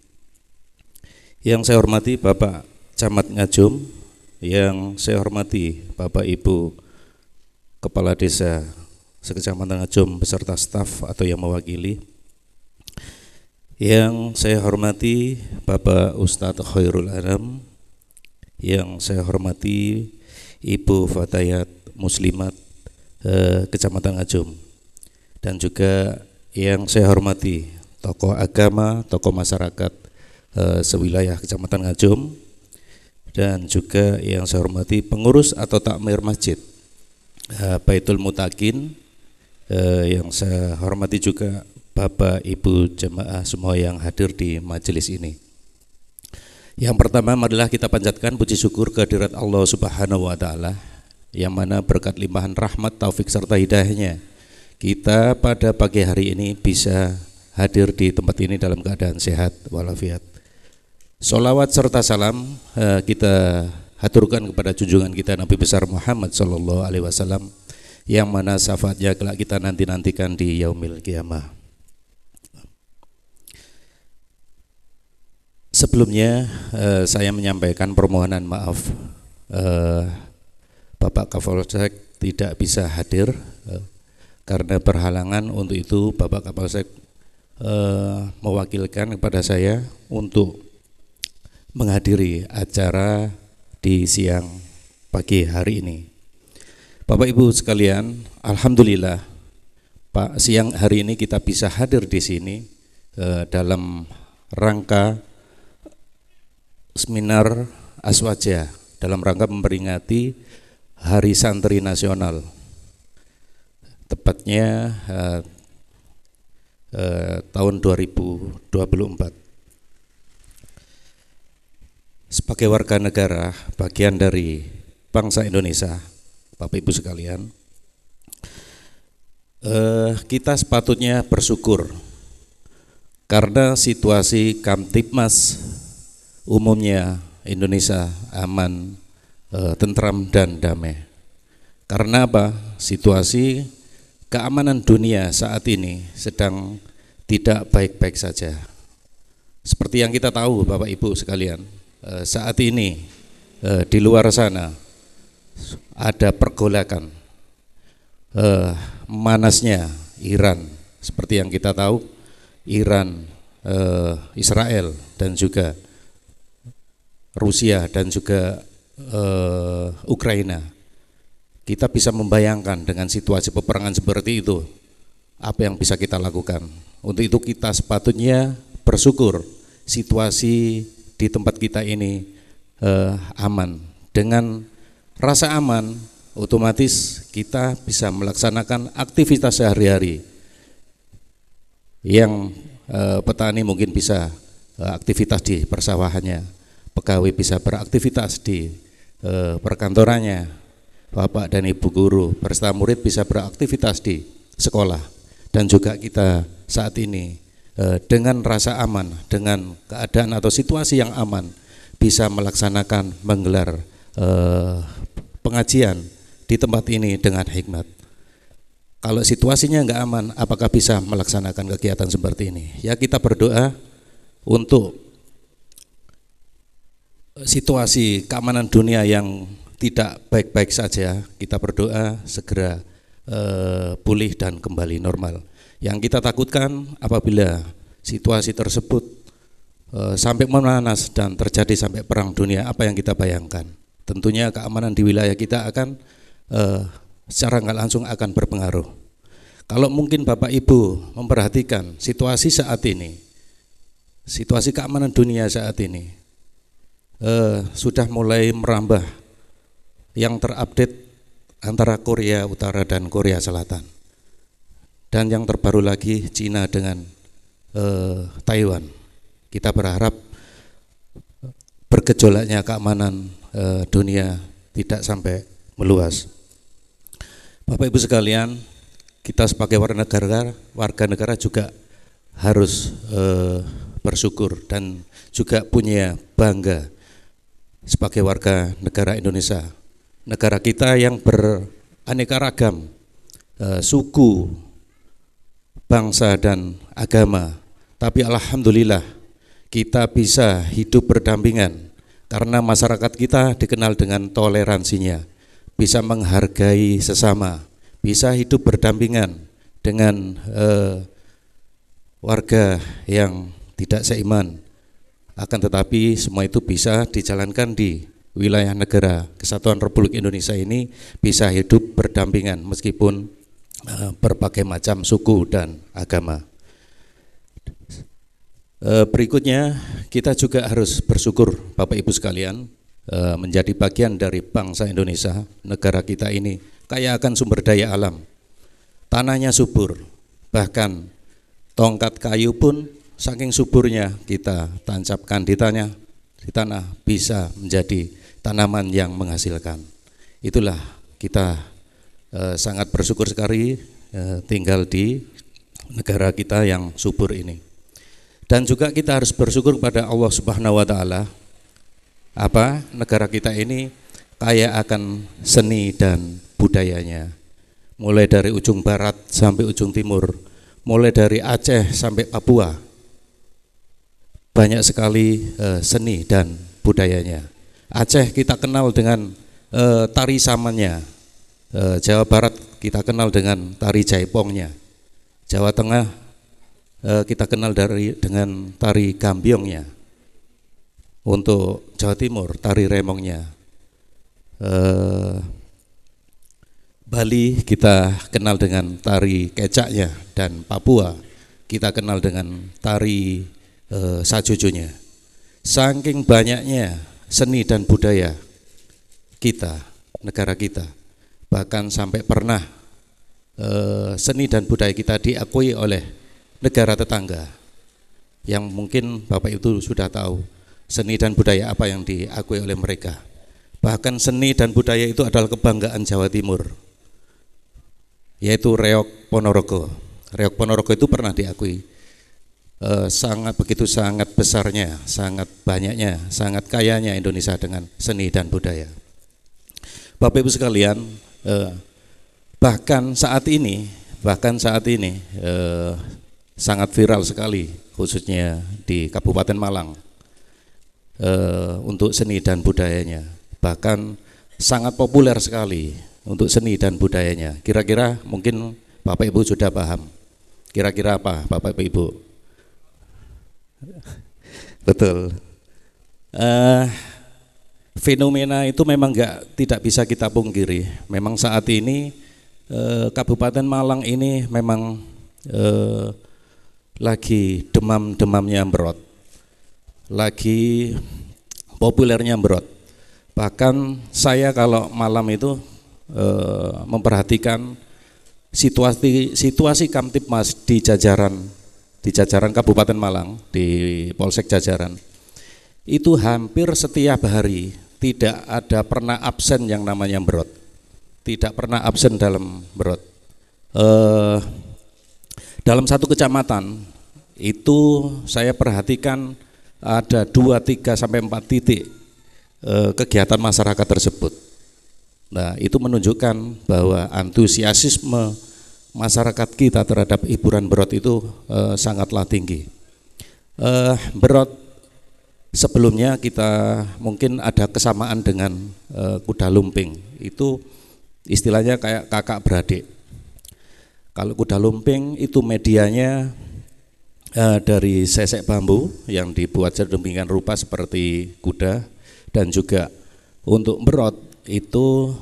Yang saya hormati Bapak Camat Ngajum. Yang saya hormati Bapak Ibu Kepala Desa Sekecamatan Ngajum beserta staf atau yang mewakili. Yang saya hormati Bapak Ustadz Khairul Anam. Yang saya hormati Ibu Fatayat Muslimat Kecamatan Ngajum. Dan juga yang saya hormati tokoh agama, tokoh masyarakat sewilayah Kecamatan Ngajum. Dan juga yang saya hormati pengurus atau takmir masjid Baitul Mutakin. Yang saya hormati juga Bapak Ibu jemaah semua yang hadir di majelis ini. Yang pertama adalah kita panjatkan puji syukur kehadirat Allah Subhanahu wa taala, yang mana berkat limpahan rahmat, taufik serta hidayahnya kita pada pagi hari ini bisa hadir di tempat ini dalam keadaan sehat walafiat. Sholawat serta salam kita haturkan kepada junjungan kita Nabi besar Muhammad sallallahu alaihi wasallam, yang mana syafaatnya kelak kita nantikan di yaumil qiyamah. Sebelumnya saya menyampaikan permohonan maaf, Bapak Kapolsek tidak bisa hadir karena berhalangan. Untuk itu Bapak Kapolsek mewakilkan kepada saya untuk menghadiri acara di siang pagi hari ini. Bapak Ibu sekalian, alhamdulillah Pak, siang hari ini kita bisa hadir di sini dalam rangka seminar Aswaja, dalam rangka memperingati Hari Santri Nasional, tepatnya tahun 2024. Sebagai warga negara, bagian dari bangsa Indonesia, Bapak Ibu sekalian, kita sepatutnya bersyukur karena situasi Kamtibmas umumnya Indonesia aman, tentram dan damai. Karena apa? Situasi keamanan dunia saat ini sedang tidak baik-baik saja. Seperti yang kita tahu Bapak Ibu sekalian, saat ini di luar sana ada pergolakan, manasnya Iran. Seperti yang kita tahu, Iran, Israel dan juga Rusia dan juga Ukraina. Kita bisa membayangkan dengan situasi peperangan seperti itu, apa yang bisa kita lakukan. Untuk itu kita sepatutnya bersyukur situasi di tempat kita ini aman. Dengan rasa aman, otomatis kita bisa melaksanakan aktivitas sehari-hari. Yang petani mungkin bisa aktivitas di persawahannya, pegawai bisa beraktivitas di perkantorannya, Bapak dan Ibu guru beserta murid bisa beraktivitas di sekolah. Dan juga kita saat ini dengan rasa aman, dengan keadaan atau situasi yang aman, bisa melaksanakan menggelar pengajian di tempat ini dengan hikmat. Kalau situasinya enggak aman, apakah bisa melaksanakan kegiatan seperti ini? Ya, kita berdoa untuk situasi keamanan dunia yang tidak baik-baik saja. Kita berdoa segera pulih dan kembali normal. Yang kita takutkan apabila situasi tersebut sampai memanas dan terjadi sampai perang dunia, apa yang kita bayangkan? Tentunya keamanan di wilayah kita akan secara nggak langsung akan berpengaruh. Kalau mungkin Bapak Ibu memperhatikan situasi saat ini, situasi keamanan dunia saat ini sudah mulai merambah yang terupdate antara Korea Utara dan Korea Selatan, dan yang terbaru lagi Cina dengan Taiwan. Kita berharap bergejolaknya keamanan dunia tidak sampai meluas. Bapak Ibu sekalian, kita sebagai warga negara juga harus bersyukur dan juga punya bangga sebagai warga negara Indonesia. Negara kita yang beraneka ragam suku, bangsa dan agama, tapi alhamdulillah kita bisa hidup berdampingan karena masyarakat kita dikenal dengan toleransinya, bisa menghargai sesama, bisa hidup berdampingan dengan warga yang tidak seiman. Akan tetapi semua itu bisa dijalankan di wilayah negara Kesatuan Republik Indonesia ini, bisa hidup berdampingan meskipun berbagai macam suku dan agama. Berikutnya kita juga harus bersyukur Bapak Ibu sekalian, menjadi bagian dari bangsa Indonesia. Negara kita ini kaya akan sumber daya alam, tanahnya subur, bahkan tongkat kayu pun saking suburnya kita tancapkan di tanah bisa menjadi tanaman yang menghasilkan. Itulah kita sangat bersyukur sekali tinggal di negara kita yang subur ini. Dan juga kita harus bersyukur kepada Allah Subhanahu wa taala, negara kita ini kaya akan seni dan budayanya. Mulai dari ujung barat sampai ujung timur, mulai dari Aceh sampai Papua. Banyak sekali seni dan budayanya. Aceh kita kenal dengan tari samannya, Jawa Barat kita kenal dengan tari jaipongnya, Jawa Tengah kita kenal dengan tari gambyongnya, untuk Jawa Timur tari remongnya, Bali kita kenal dengan tari kecaknya, dan Papua kita kenal dengan tari sajojonya. Saking banyaknya seni dan budaya kita, negara kita, bahkan sampai pernah seni dan budaya kita diakui oleh negara tetangga, yang mungkin Bapak Ibu sudah tahu seni dan budaya apa yang diakui oleh mereka. Bahkan seni dan budaya itu adalah kebanggaan Jawa Timur, yaitu Reog Ponorogo. Reog Ponorogo itu pernah diakui. Sangat besarnya, sangat banyaknya, sangat kayanya Indonesia dengan seni dan budaya. Bapak Ibu sekalian, bahkan saat ini sangat viral sekali, khususnya di Kabupaten Malang, untuk seni dan budayanya. Bahkan sangat populer sekali untuk seni dan budayanya. Kira-kira mungkin Bapak Ibu sudah paham. Kira-kira apa Bapak Ibu? Betul. Fenomena itu memang tidak bisa kita pungkiri. Memang saat ini Kabupaten Malang ini memang lagi demamnya Embrot, lagi populernya Embrot. Bahkan saya kalau malam itu memperhatikan situasi Kamtipmas di jajaran Kabupaten Malang, di Polsek Jajaran, itu hampir setiap hari tidak ada pernah absen yang namanya Embrot, tidak pernah absen dalam Embrot. Dalam satu kecamatan itu saya perhatikan ada 2, 3 sampai 4 titik kegiatan masyarakat tersebut. Nah, itu menunjukkan bahwa antusiasme masyarakat kita terhadap hiburan Embrot itu sangatlah tinggi. Embrot sebelumnya kita mungkin ada kesamaan dengan kuda lumping. Itu istilahnya kayak kakak beradik. Kalau kuda lumping itu medianya dari sesek bambu yang dibuat sedemikian rupa seperti kuda, dan juga untuk berot itu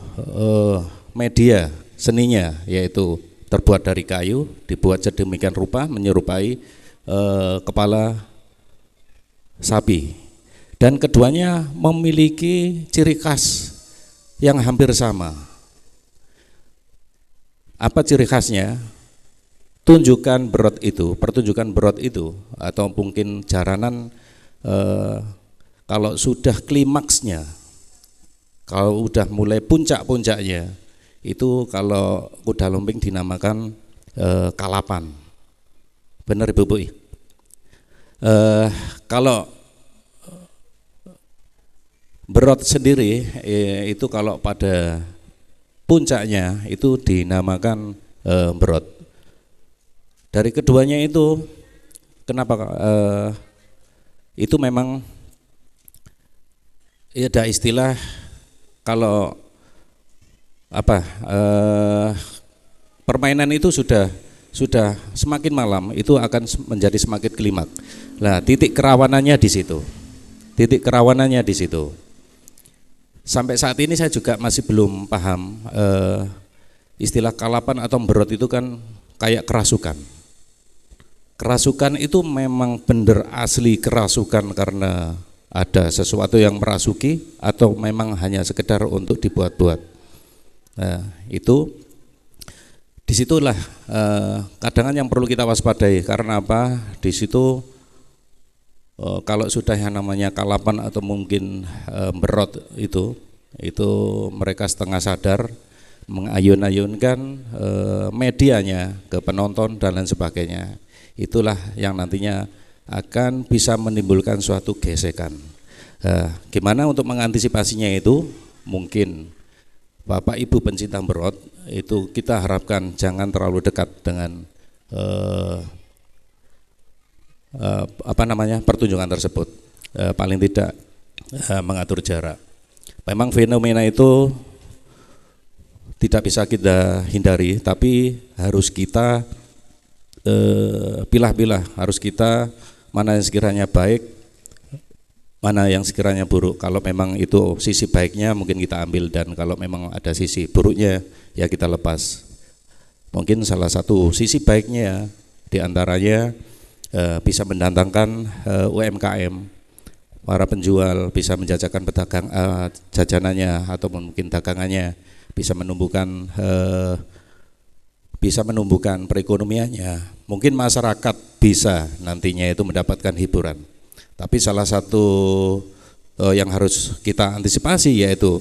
media seninya yaitu terbuat dari kayu, dibuat sedemikian rupa menyerupai kepala sapi, dan keduanya memiliki ciri khas yang hampir sama. Apa ciri khasnya? Pertunjukan berot itu atau mungkin jaranan kalau sudah klimaksnya, kalau udah mulai puncak-puncaknya, itu kalau kuda lumping dinamakan kalapan. Benar Ibu Bu? Kalau berot sendiri itu kalau pada puncaknya itu dinamakan berot. Dari keduanya itu kenapa itu memang ada istilah kalau permainan itu sudah semakin malam itu akan menjadi semakin klimaks. Nah, titik kerawanannya di situ. Sampai saat ini saya juga masih belum paham istilah kalapan atau berot itu kan kayak kerasukan. Kerasukan itu memang benar asli kerasukan karena ada sesuatu yang merasuki atau memang hanya sekedar untuk dibuat-buat. Nah, itu disitulah kadang yang perlu kita waspadai. Karena apa? Di situ kalau sudah yang namanya kalapan atau mungkin berot itu mereka setengah sadar mengayun-ayunkan medianya ke penonton dan lain sebagainya. Itulah yang nantinya akan bisa menimbulkan suatu gesekan. Gimana untuk mengantisipasinya itu? Mungkin Bapak Ibu pencinta berot itu kita harapkan jangan terlalu dekat dengan pertunjukan tersebut. Paling tidak mengatur jarak. Memang fenomena itu tidak bisa kita hindari, tapi harus kita pilah-pilah, harus kita mana yang sekiranya baik, mana yang sekiranya buruk. Kalau memang itu sisi baiknya mungkin kita ambil, dan kalau memang ada sisi buruknya ya kita lepas. Mungkin salah satu sisi baiknya diantaranya bisa mendatangkan UMKM, para penjual bisa menjajakan pedagang jajanannya atau mungkin dagangannya, bisa menumbuhkan perekonomiannya. Mungkin masyarakat bisa nantinya itu mendapatkan hiburan. Tapi salah satu yang harus kita antisipasi yaitu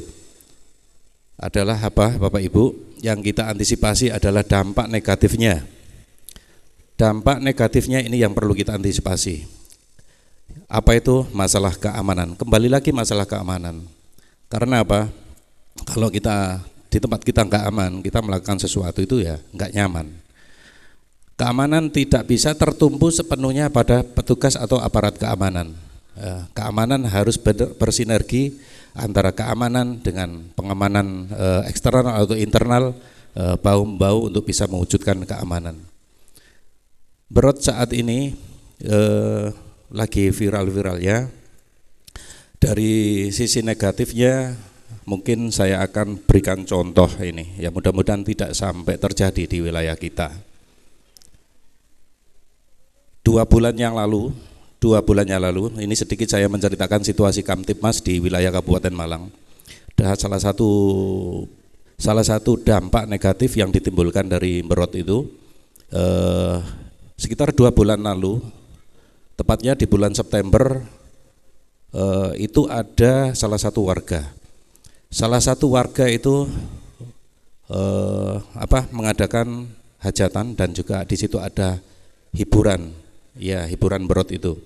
adalah apa Bapak Ibu? Yang kita antisipasi adalah dampak negatifnya. Dampak negatifnya ini yang perlu kita antisipasi. Apa itu? Masalah keamanan. Kembali lagi masalah keamanan. Karena apa? Kalau kita di tempat kita nggak aman, kita melakukan sesuatu itu ya nggak nyaman. Keamanan tidak bisa tertumpu sepenuhnya pada petugas atau aparat keamanan. Keamanan harus bersinergi antara keamanan dengan pengamanan eksternal atau internal, bahu-membahu untuk bisa mewujudkan keamanan. Berot saat ini lagi viral-viralnya. Dari sisi negatifnya mungkin saya akan berikan contoh ini, ya mudah-mudahan tidak sampai terjadi di wilayah kita. 2 bulan yang lalu, ini sedikit saya menceritakan situasi Kamtibmas di wilayah Kabupaten Malang. Dan salah satu dampak negatif yang ditimbulkan dari berot itu sekitar 2 bulan lalu, tepatnya di bulan September, itu ada salah satu warga itu mengadakan hajatan, dan juga di situ ada hiburan berot itu.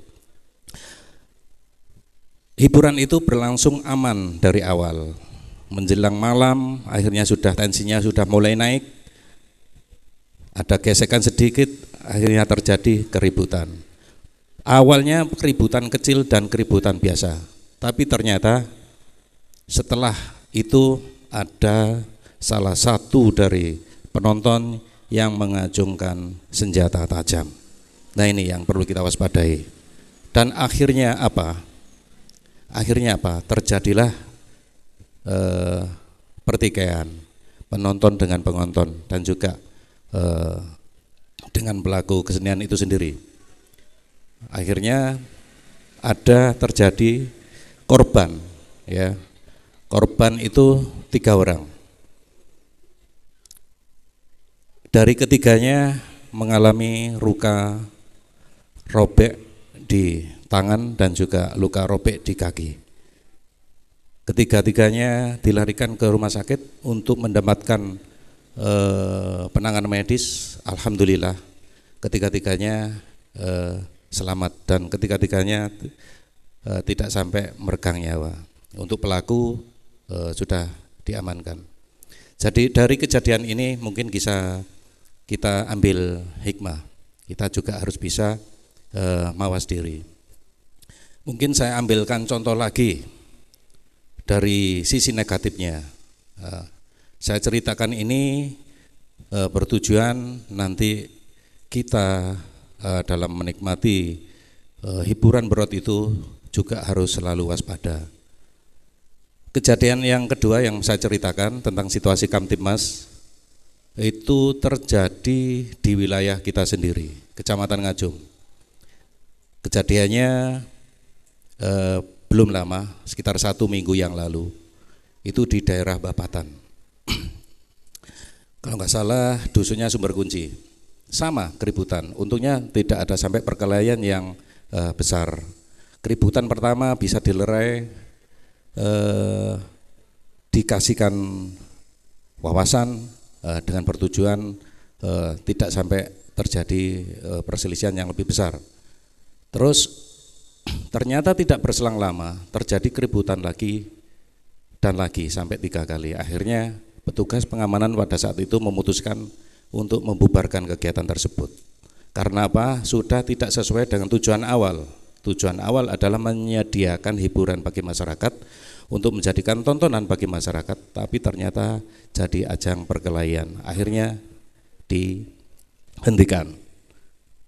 Hiburan itu berlangsung aman dari awal. Menjelang malam akhirnya tensinya sudah mulai naik. Ada gesekan sedikit, akhirnya terjadi keributan. Awalnya keributan kecil dan keributan biasa, tapi ternyata setelah itu ada salah satu dari penonton yang mengacungkan senjata tajam. Nah ini yang perlu kita waspadai. Dan akhirnya apa? Akhirnya apa? Terjadilah pertikaian penonton dengan penonton dan juga dengan pelaku kesenian itu sendiri. Akhirnya ada terjadi korban, ya. Korban itu 3 orang. Dari ketiganya mengalami luka robek di tangan dan juga luka robek di kaki. Ketiga-tiganya dilarikan ke rumah sakit untuk mendapatkan penanganan medis. Alhamdulillah ketiga-tiganya selamat dan ketiga-tiganya tidak sampai meregang nyawa. Untuk pelaku sudah diamankan. Jadi dari kejadian ini mungkin bisa kita ambil hikmah. Kita juga harus bisa mawas diri. Mungkin saya ambilkan contoh lagi dari sisi negatifnya. Saya ceritakan ini bertujuan nanti kita dalam menikmati hiburan berat itu juga harus selalu waspada. Kejadian yang kedua yang saya ceritakan tentang situasi Kamtibmas itu terjadi di wilayah kita sendiri, Kecamatan Ngajum. Kejadiannya belum lama, sekitar 1 minggu yang lalu, itu di daerah Bapatan. Kalau nggak salah dusunnya Sumber Kunci, sama keributan. Untungnya tidak ada sampai perkelahian yang besar. Keributan pertama bisa dilerai, dikasihkan wawasan dengan pertujuan tidak sampai terjadi perselisihan yang lebih besar. Terus ternyata tidak berselang lama terjadi keributan lagi dan lagi sampai 3 kali. Akhirnya petugas pengamanan pada saat itu memutuskan untuk membubarkan kegiatan tersebut. Karena apa? Sudah tidak sesuai dengan tujuan awal. Tujuan awal adalah menyediakan hiburan bagi masyarakat untuk menjadikan tontonan bagi masyarakat, tapi ternyata jadi ajang perkelahian. Akhirnya dihentikan.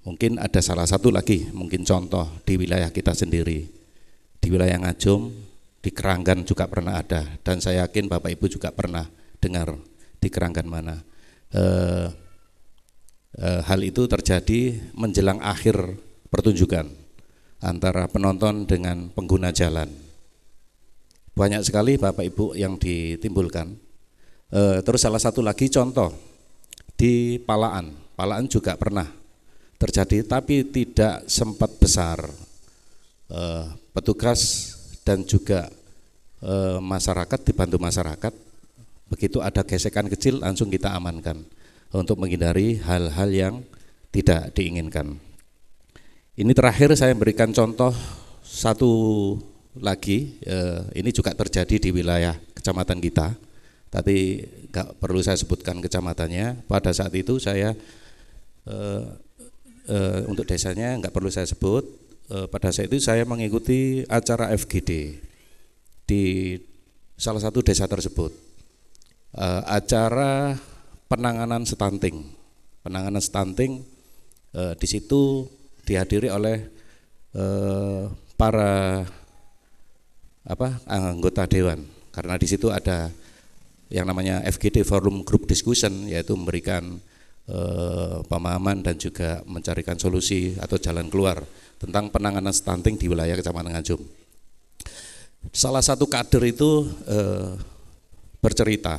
Mungkin ada salah satu lagi, mungkin contoh di wilayah kita sendiri. Di wilayah Ngajum, di Keranggan juga pernah ada, dan saya yakin Bapak Ibu juga pernah dengar di Keranggan mana. Hal itu terjadi menjelang akhir pertunjukan antara penonton dengan pengguna jalan. Banyak sekali Bapak Ibu yang ditimbulkan. Terus salah satu lagi contoh di Palaan. Palaan juga pernah terjadi tapi tidak sempat besar. Petugas dan juga masyarakat dibantu masyarakat. Begitu ada gesekan kecil langsung kita amankan untuk menghindari hal-hal yang tidak diinginkan. Ini terakhir saya berikan contoh satu lagi, ini juga terjadi di wilayah kecamatan kita, tapi nggak perlu saya sebutkan kecamatannya. Pada saat itu saya untuk desanya nggak perlu saya sebut. Pada saat itu saya mengikuti acara FGD di salah satu desa tersebut, acara penanganan stunting. Penanganan stunting di situ dihadiri oleh para anggota dewan, karena di situ ada yang namanya FGD Forum Group Discussion, yaitu memberikan pemahaman dan juga mencarikan solusi atau jalan keluar tentang penanganan stunting di wilayah Kecamatan Ngajum. Salah satu kader itu bercerita,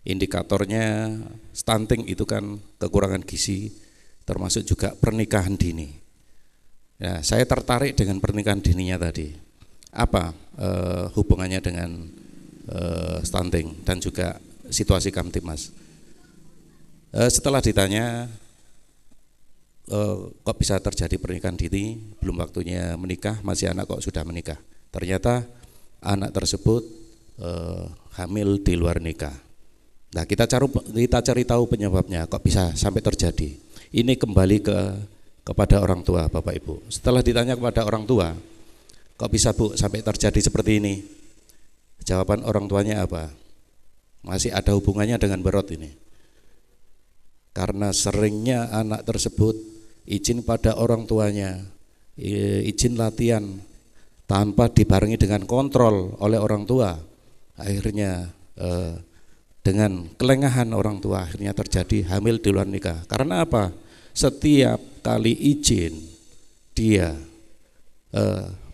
indikatornya stunting itu kan kekurangan gizi, termasuk juga pernikahan dini. Ya, saya tertarik dengan pernikahan dininya tadi. Apa hubungannya dengan stunting dan juga situasi Kamtibmas? Setelah ditanya kok bisa terjadi pernikahan dini, belum waktunya menikah, masih anak kok sudah menikah. Ternyata anak tersebut hamil di luar nikah. Nah, kita cari tahu penyebabnya, kok bisa sampai terjadi. Ini kembali kepada orang tua, Bapak Ibu. Setelah ditanya kepada orang tua, kok bisa Bu sampai terjadi seperti ini? Jawaban orang tuanya apa? Masih ada hubungannya dengan berot ini. Karena seringnya anak tersebut izin pada orang tuanya, izin latihan tanpa dibarengi dengan kontrol oleh orang tua, akhirnya dengan kelengahan orang tua akhirnya terjadi hamil di luar nikah. Karena apa? Setiap kali izin dia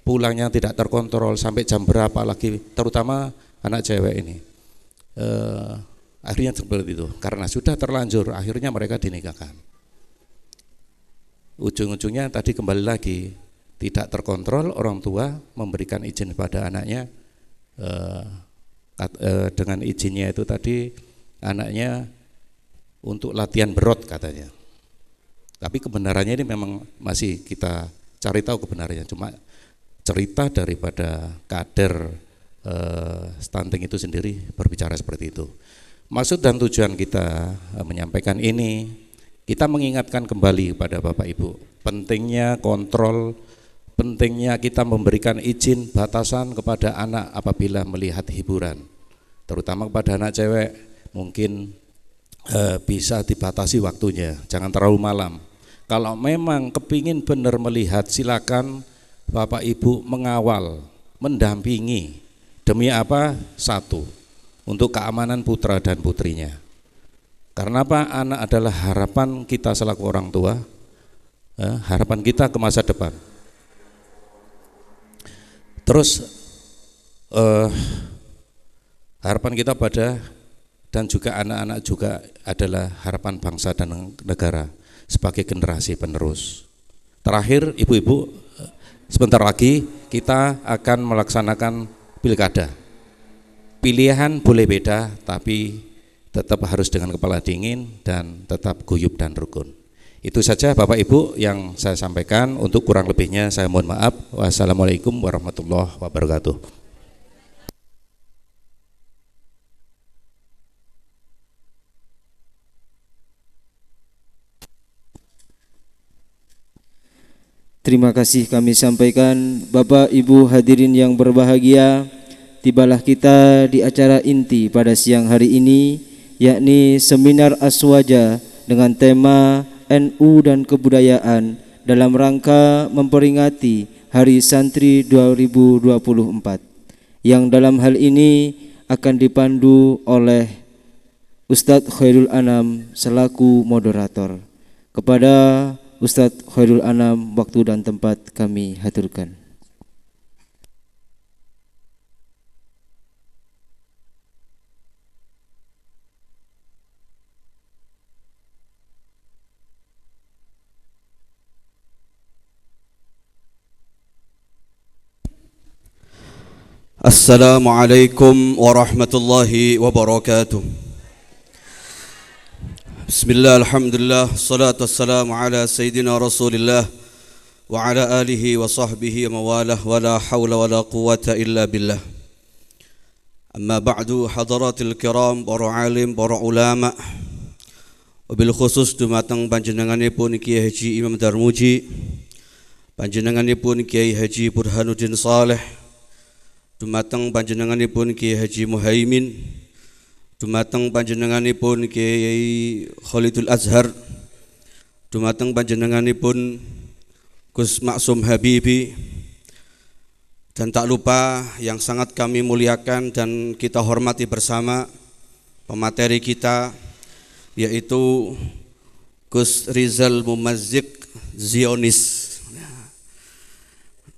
pulangnya tidak terkontrol sampai jam berapa lagi, terutama anak cewek ini, akhirnya seperti itu. Karena sudah terlanjur akhirnya mereka dinikahkan. Ujung-ujungnya tadi kembali lagi tidak terkontrol, orang tua memberikan izin pada anaknya, dengan izinnya itu tadi anaknya untuk latihan berot katanya. Tapi kebenarannya ini memang masih kita cari tahu kebenarannya, cuma cerita daripada kader stunting itu sendiri berbicara seperti itu. Maksud dan tujuan kita menyampaikan ini, kita mengingatkan kembali kepada Bapak Ibu pentingnya kontrol, pentingnya kita memberikan izin batasan kepada anak apabila melihat hiburan, terutama kepada anak cewek. Mungkin bisa dibatasi waktunya, jangan terlalu malam. Kalau memang kepingin benar melihat, silakan Bapak Ibu mengawal, mendampingi. Demi apa? Satu, untuk keamanan putra dan putrinya. Karena apa? Anak adalah harapan kita selaku orang tua, harapan kita ke masa depan. Terus harapan kita pada dan juga anak-anak juga adalah harapan bangsa dan negara sebagai generasi penerus. Terakhir, ibu-ibu, sebentar lagi kita akan melaksanakan pilkada. Pilihan boleh beda, tapi tetap harus dengan kepala dingin dan tetap guyup dan rukun. Itu saja Bapak Ibu yang saya sampaikan. Untuk kurang lebihnya saya mohon maaf. Wassalamualaikum warahmatullahi wabarakatuh. Terima kasih kami sampaikan. Bapak Ibu hadirin yang berbahagia, tibalah kita di acara inti pada siang hari ini, yakni seminar Aswaja dengan tema NU dan Kebudayaan dalam rangka memperingati Hari Santri 2024, yang dalam hal ini akan dipandu oleh Ustadz Khairul Anam selaku moderator. Kepada Ustadz Khairul Anam, waktu dan tempat kami haturkan. Assalamualaikum warahmatullahi wabarakatuh. Bismillah, alhamdulillah, salatu wassalamu ala sayyidina rasulillah wa ala alihi wa sahbihi wa mawalah wa la hawla wa la quwata illa billah. Amma ba'du, hadaratil kiram, para alim, para ulama, wabil khusus dumateng panjenenganipun Kiai Haji Imam Darmuji, panjenenganipun Kiai Haji Burhanuddin Saleh, dumateng panjenenganipun Kiai Haji Muhaimin, dumateng panjenenganipun Kiai Khalidul Azhar, dumateng panjenenganipun Gus Maksum Habibi, dan tak lupa yang sangat kami muliakan dan kita hormati bersama pemateri kita, yaitu Gus Rizal Mumazik Zionis.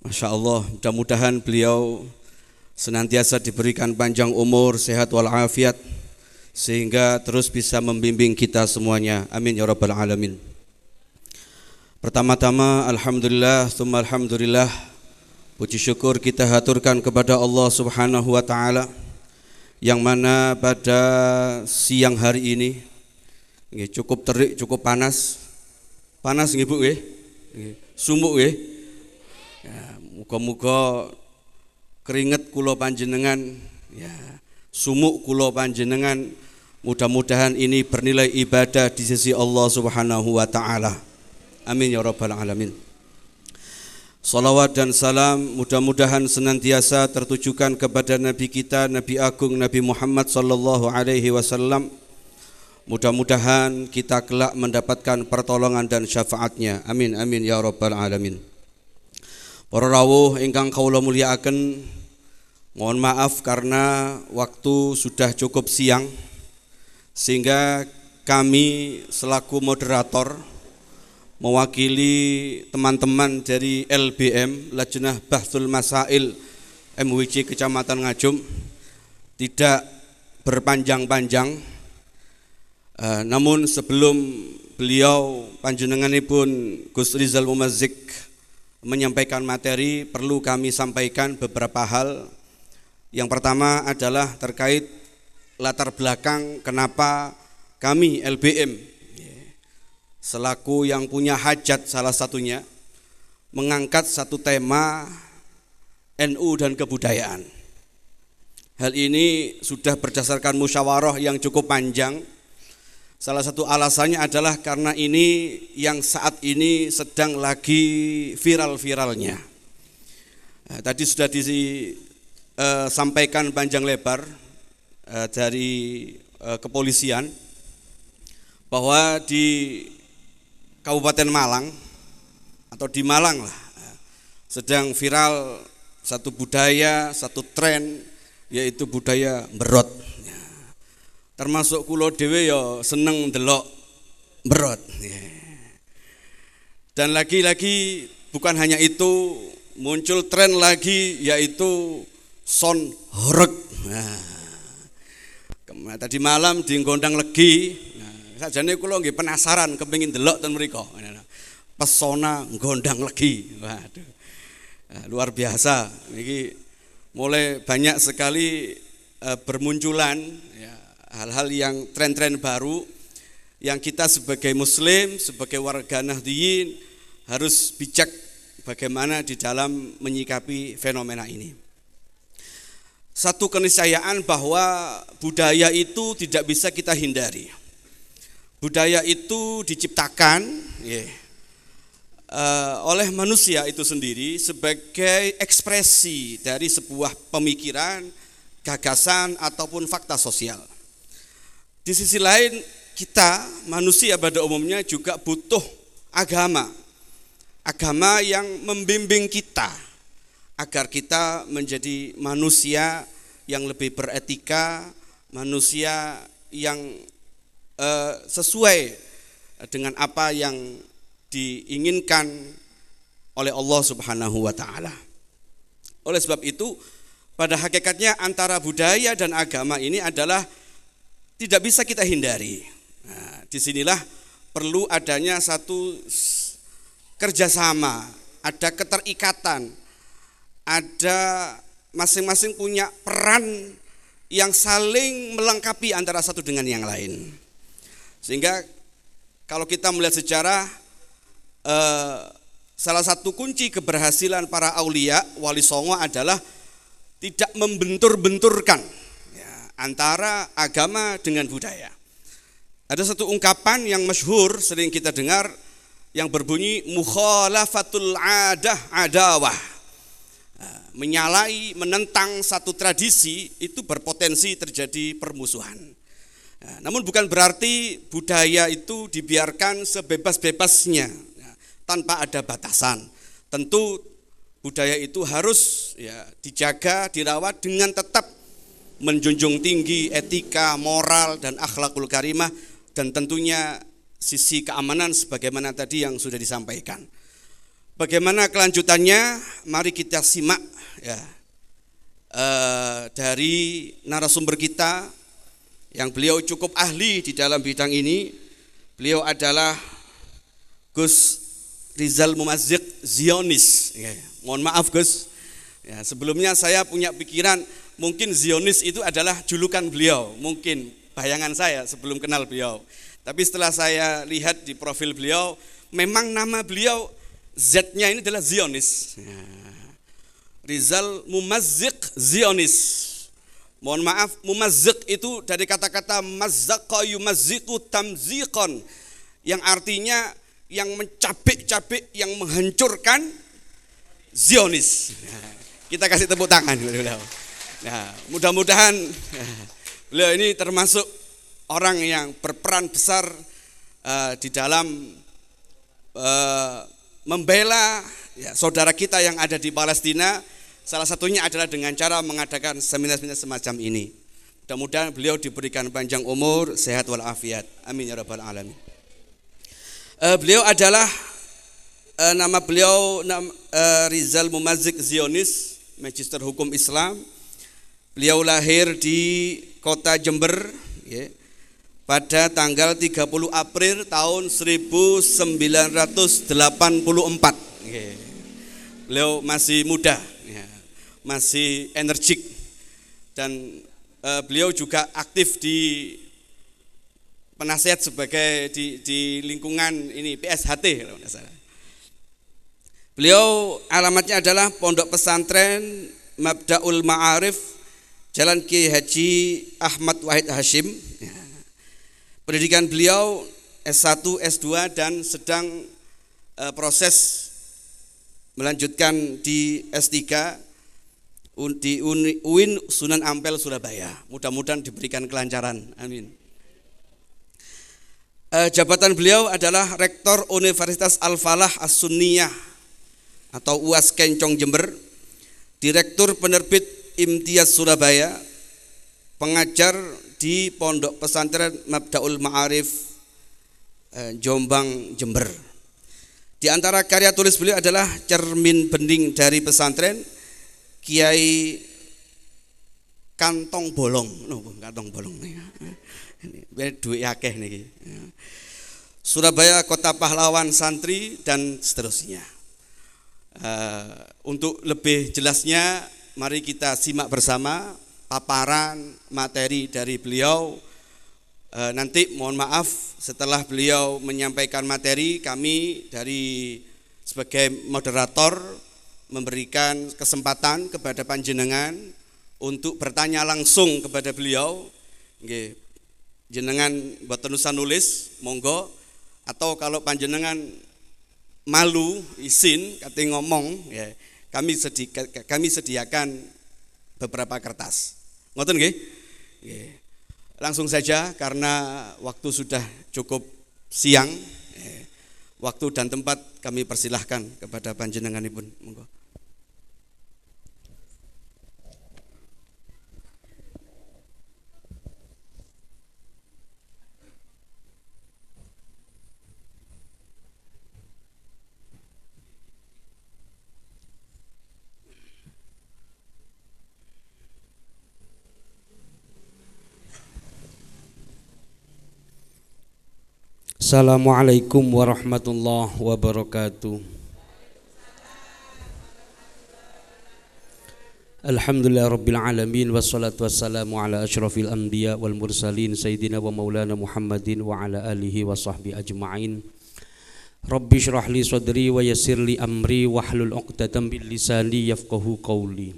Masya Allah, mudah-mudahan beliau senantiasa diberikan panjang umur, sehat walafiat, sehingga terus bisa membimbing kita semuanya. Amin ya rabbal alamin. Pertama-tama alhamdulillah, tsumma alhamdulillah, puji syukur kita haturkan kepada Allah Subhanahu wa taala, yang mana pada siang hari ini cukup terik, cukup panas nggih Bu nggih, sumuk nggih. Muga-muga keringet kula panjenengan, sumuk kula panjenengan, mudah-mudahan ini bernilai ibadah di sisi Allah Subhanahu wa taala. Amin ya rabbal alamin. Salawat dan salam mudah-mudahan senantiasa tertujukan kepada Nabi kita, Nabi Agung Nabi Muhammad sallallahu alaihi wasallam, Mudah-mudahan kita kelak mendapatkan pertolongan dan syafaatnya. Amin amin ya rabbal alamin. Para rawuh ingkang kawula mulyakaken, mohon maaf karena waktu sudah cukup siang sehingga kami selaku moderator mewakili teman-teman dari LBM Lajnah Bahthul Masail MWC Kecamatan Ngajum tidak berpanjang-panjang, namun sebelum beliau panjenenganipun Gus Rizal Mumazik menyampaikan materi, perlu kami sampaikan beberapa hal. Yang pertama adalah terkait latar belakang kenapa kami LBM selaku yang punya hajat salah satunya mengangkat satu tema NU dan kebudayaan. Hal ini sudah berdasarkan musyawarah yang cukup panjang. Salah satu alasannya adalah karena ini yang saat ini sedang lagi viral-viralnya. Tadi sudah disampaikan panjang lebar dari kepolisian bahwa di Kabupaten Malang atau di Malang lah sedang viral satu budaya, satu tren, yaitu budaya berot. Termasuk kulo dhewe ya seneng ndelok berot. Dan lagi-lagi bukan hanya itu, muncul tren lagi yaitu son horeg. Tadi malam di Gondang Legi, sajane kula nggih penasaran kepengin ndelok ten mriku. Pesona Gondang Legi. Waduh. Luar biasa. Niki mulai banyak sekali bermunculan ya, hal-hal yang tren-tren baru yang kita sebagai muslim, sebagai warga Nahdliyin harus bijak bagaimana di dalam menyikapi fenomena ini. Satu keniscayaan bahwa budaya itu tidak bisa kita hindari. Budaya itu diciptakan oleh manusia itu sendiri sebagai ekspresi dari sebuah pemikiran, gagasan ataupun fakta sosial. Di sisi lain kita manusia pada umumnya juga butuh agama. Agama yang membimbing kita agar kita menjadi manusia yang lebih beretika, manusia yang sesuai dengan apa yang diinginkan oleh Allah Subhanahu wa taala. Oleh sebab itu, pada hakikatnya antara budaya dan agama ini adalah tidak bisa kita hindari. Nah, disinilah perlu adanya satu kerjasama, ada keterikatan, ada masing-masing punya peran yang saling melengkapi antara satu dengan yang lain. Sehingga kalau kita melihat sejarah, salah satu kunci keberhasilan para aulia wali songo adalah tidak membentur-benturkan ya, antara agama dengan budaya. Ada satu ungkapan yang masyhur sering kita dengar yang berbunyi mukhalafatul adah adawah. Menyalahi, menentang satu tradisi itu berpotensi terjadi permusuhan. Namun bukan berarti budaya itu dibiarkan sebebas-bebasnya tanpa ada batasan. Tentu budaya itu harus ya, dijaga, dirawat dengan tetap menjunjung tinggi etika, moral dan akhlakul karimah, dan tentunya sisi keamanan sebagaimana tadi yang sudah disampaikan. Bagaimana kelanjutannya? Mari kita simak ya, dari narasumber kita yang beliau cukup ahli di dalam bidang ini. Beliau adalah Gus Rizal Mumazik Zionis. Ya, mohon maaf Gus. Ya, sebelumnya saya punya pikiran mungkin Zionis itu adalah julukan beliau, mungkin bayangan saya sebelum kenal beliau. Tapi setelah saya lihat di profil beliau, memang nama beliau Z-nya ini adalah Zionis. Ya. Rizal Mumazik Zionis. Mohon maaf, mumazik itu dari kata-kata mazzaqa yumazziqu tamziqan, yang artinya yang mencabik-cabik, yang menghancurkan, Zionis. Kita kasih tepuk tangan. Nah, mudah-mudahan beliau ini termasuk orang yang berperan besar di dalam membela saudara kita yang ada di Palestina. Salah satunya adalah dengan cara mengadakan seminar-seminar semacam ini. Mudah-mudahan beliau diberikan panjang umur, sehat walafiat. Amin ya rabbal alamin. Beliau adalah nama beliau Rizal Mumazik Zionis, Magister Hukum Islam. Beliau lahir di kota Jember pada tanggal 30 April tahun 1984. Beliau masih muda, masih energik, dan beliau juga aktif di penasihat sebagai di lingkungan ini PSHT kalau tidak salah. Beliau alamatnya adalah Pondok Pesantren Mabdaul Ma'arif, Jalan Kiai Haji Ahmad Wahid Hashim. Pendidikan beliau S1, S2 dan sedang proses melanjutkan di S3 di UIN Sunan Ampel Surabaya. Mudah-mudahan diberikan kelancaran. Amin. Jabatan beliau adalah Rektor Universitas Al-Falah As-Sunniyah atau UAS Kencong Jember, Direktur Penerbit Imtiaz Surabaya, pengajar di Pondok Pesantren Mabdaul Ma'arif Jombang Jember. Di antara karya tulis beliau adalah Cermin Bening dari Pesantren Kiai Kantong Bolong. Kantong Bolong nih. Ini duit akeh niki. Surabaya Kota Pahlawan Santri dan seterusnya. Untuk lebih jelasnya mari kita simak bersama paparan materi dari beliau. Nanti mohon maaf setelah beliau menyampaikan materi, kami dari sebagai moderator memberikan kesempatan kepada panjenengan untuk bertanya langsung kepada beliau. Nggih, jenengan boten usah nulis, monggo, atau kalau panjenengan malu izin kate ngomong ya, kami sediakan beberapa kertas. Ngoten nggih? Nggih. Langsung saja karena waktu sudah cukup siang. Waktu dan tempat kami persilahkan kepada panjenenganipun. Monggo. Assalamualaikum warahmatullahi wabarakatuh. Alhamdulillah rabbil alamin, wassalatu wassalamu ala asyrafil anbiya wal mursalin sayyidina wa maulana Muhammadin wa ala alihi wa sahbihi ajma'in. Rabbi syrah li sadri wa yassir li amri wahlul 'uqdatam bil lisani yafqahu qawli.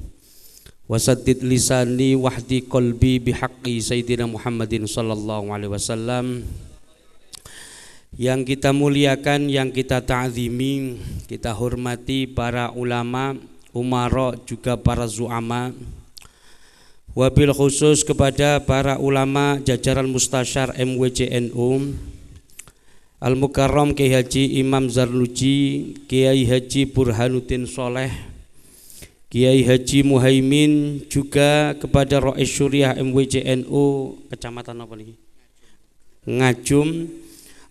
Wasaddid lisani wahdi qalbi bihaqqi sayyidina Muhammadin sallallahu alaihi wasallam. Yang kita muliakan, yang kita ta'zimi, kita hormati para ulama, umara, juga para zu'ama. Wabil khusus kepada para ulama jajaran mustasyar MWCNU, Al-Mukarram Kiai Haji Imam Zarnuji, Kiai Haji Burhanuddin Soleh, Kiai Haji Muhaimin, juga kepada Rais Syuriah MWCNU Kecamatan apa nih? Ngajum,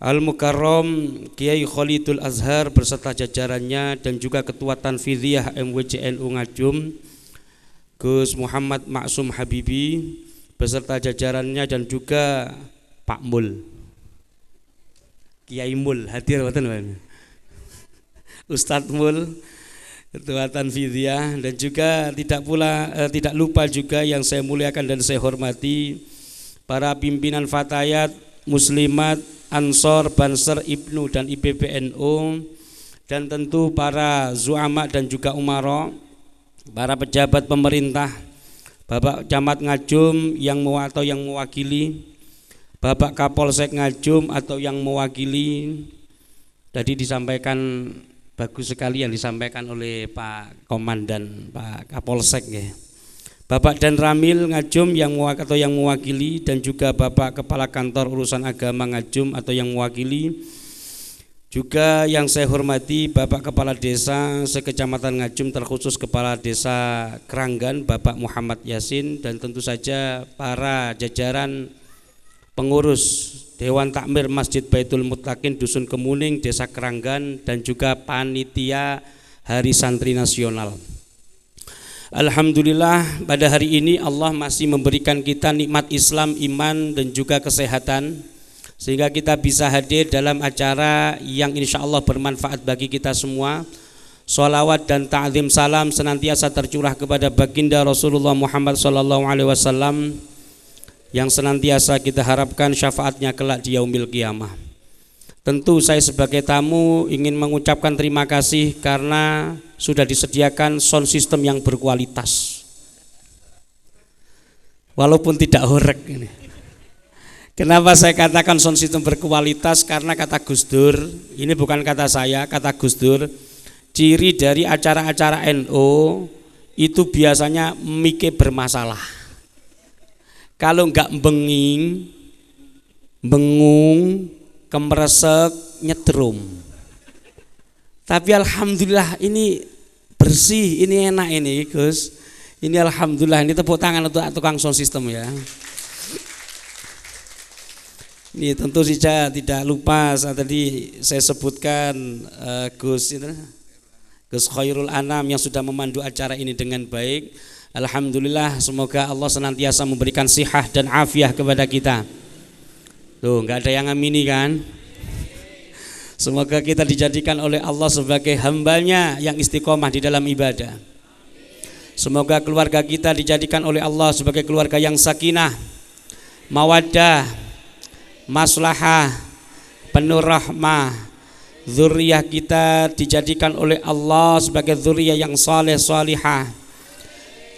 Al-Mukarram Kiai Khalidul Azhar beserta jajarannya, dan juga Ketua Tanfidhiyah MWCNU Ngajum Gus Muhammad Maksum Habibi beserta jajarannya, dan juga Pak Mul Kiai Mul hadir wonten Ustadz Mul Ketua Tanfidhiyah, dan juga tidak lupa juga yang saya muliakan dan saya hormati para pimpinan Fatayat, Muslimat, Ansor, Banser, Ibnu dan IPPNU, dan tentu para zu'ama dan juga umara, para pejabat pemerintah, Bapak Camat Ngajum yang mewakili, Bapak Kapolsek Ngajum atau yang mewakili. Tadi disampaikan bagus sekali yang disampaikan oleh Pak Komandan, Pak Kapolsek ya. Bapak Dan Ramil Ngajum yang mewakili, dan juga Bapak Kepala Kantor Urusan Agama Ngajum atau yang mewakili. Juga yang saya hormati Bapak Kepala Desa Sekecamatan Ngajum, terkhusus Kepala Desa Keranggan Bapak Muhammad Yasin, dan tentu saja para jajaran pengurus Dewan Takmir Masjid Baitul Muttaqin Dusun Kemuning Desa Keranggan, dan juga panitia Hari Santri Nasional. Alhamdulillah pada hari ini Allah masih memberikan kita nikmat Islam, iman, dan juga kesehatan, sehingga kita bisa hadir dalam acara yang insya Allah bermanfaat bagi kita semua. Sholawat dan ta'zim salam senantiasa tercurah kepada baginda Rasulullah Muhammad SAW, yang senantiasa kita harapkan syafaatnya kelak di yaumil qiyamah. Tentu saya sebagai tamu ingin mengucapkan terima kasih karena sudah disediakan sound system yang berkualitas, walaupun tidak horeg ini. Kenapa saya katakan sound system berkualitas? Karena kata Gus Dur, ini bukan kata saya, kata Gus Dur, ciri dari acara-acara NU itu biasanya mic bermasalah. Kalau enggak bengung, kemeresek, nyetrum. Tapi alhamdulillah ini bersih, ini enak ini Gus. Ini alhamdulillah, ini tepuk tangan untuk tukang sound system ya. Ini tentu saja tidak lupa saat tadi saya sebutkan Gus Khairul Anam yang sudah memandu acara ini dengan baik. Alhamdulillah, semoga Allah senantiasa memberikan sihah dan afiah kepada kita. Tuh, enggak ada yang amini kan? Semoga kita dijadikan oleh Allah sebagai hambanya yang istiqomah di dalam ibadah. Semoga keluarga kita dijadikan oleh Allah sebagai keluarga yang sakinah, mawaddah, maslahah, penuh rahmah. Zuriyah kita dijadikan oleh Allah sebagai zuriyah yang saleh salihah.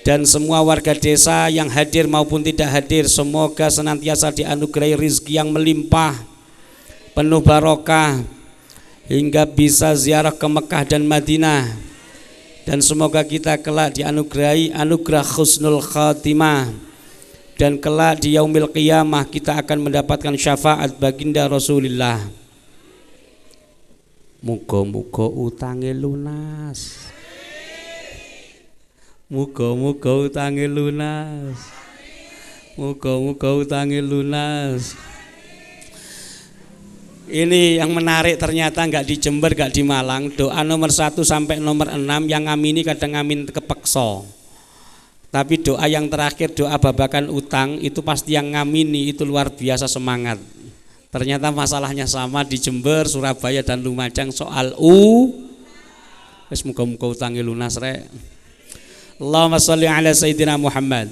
Dan semua warga desa yang hadir maupun tidak hadir, semoga senantiasa dianugerahi rezeki yang melimpah, penuh barokah, hingga bisa ziarah ke Mekah dan Madinah. Dan semoga kita kelak dianugerahi anugerah husnul khatimah, dan kelak di yaumil qiyamah kita akan mendapatkan syafaat baginda Rasulullah. Muga-muga utange lunas. Muga-muga utange lunas. Muga-muga utange lunas. Ini yang menarik, ternyata enggak di Jember, enggak di Malang. Doa nomor 1 sampai nomor 6 yang ngamini kadang ngamin kepeksa. Tapi doa yang terakhir, doa babakan utang, itu pasti yang ngamini itu luar biasa semangat. Ternyata masalahnya sama di Jember, Surabaya, dan Lumajang soal wis muga-muga utange lunas rek. Allahumma sholli ala Sayyidina Muhammad.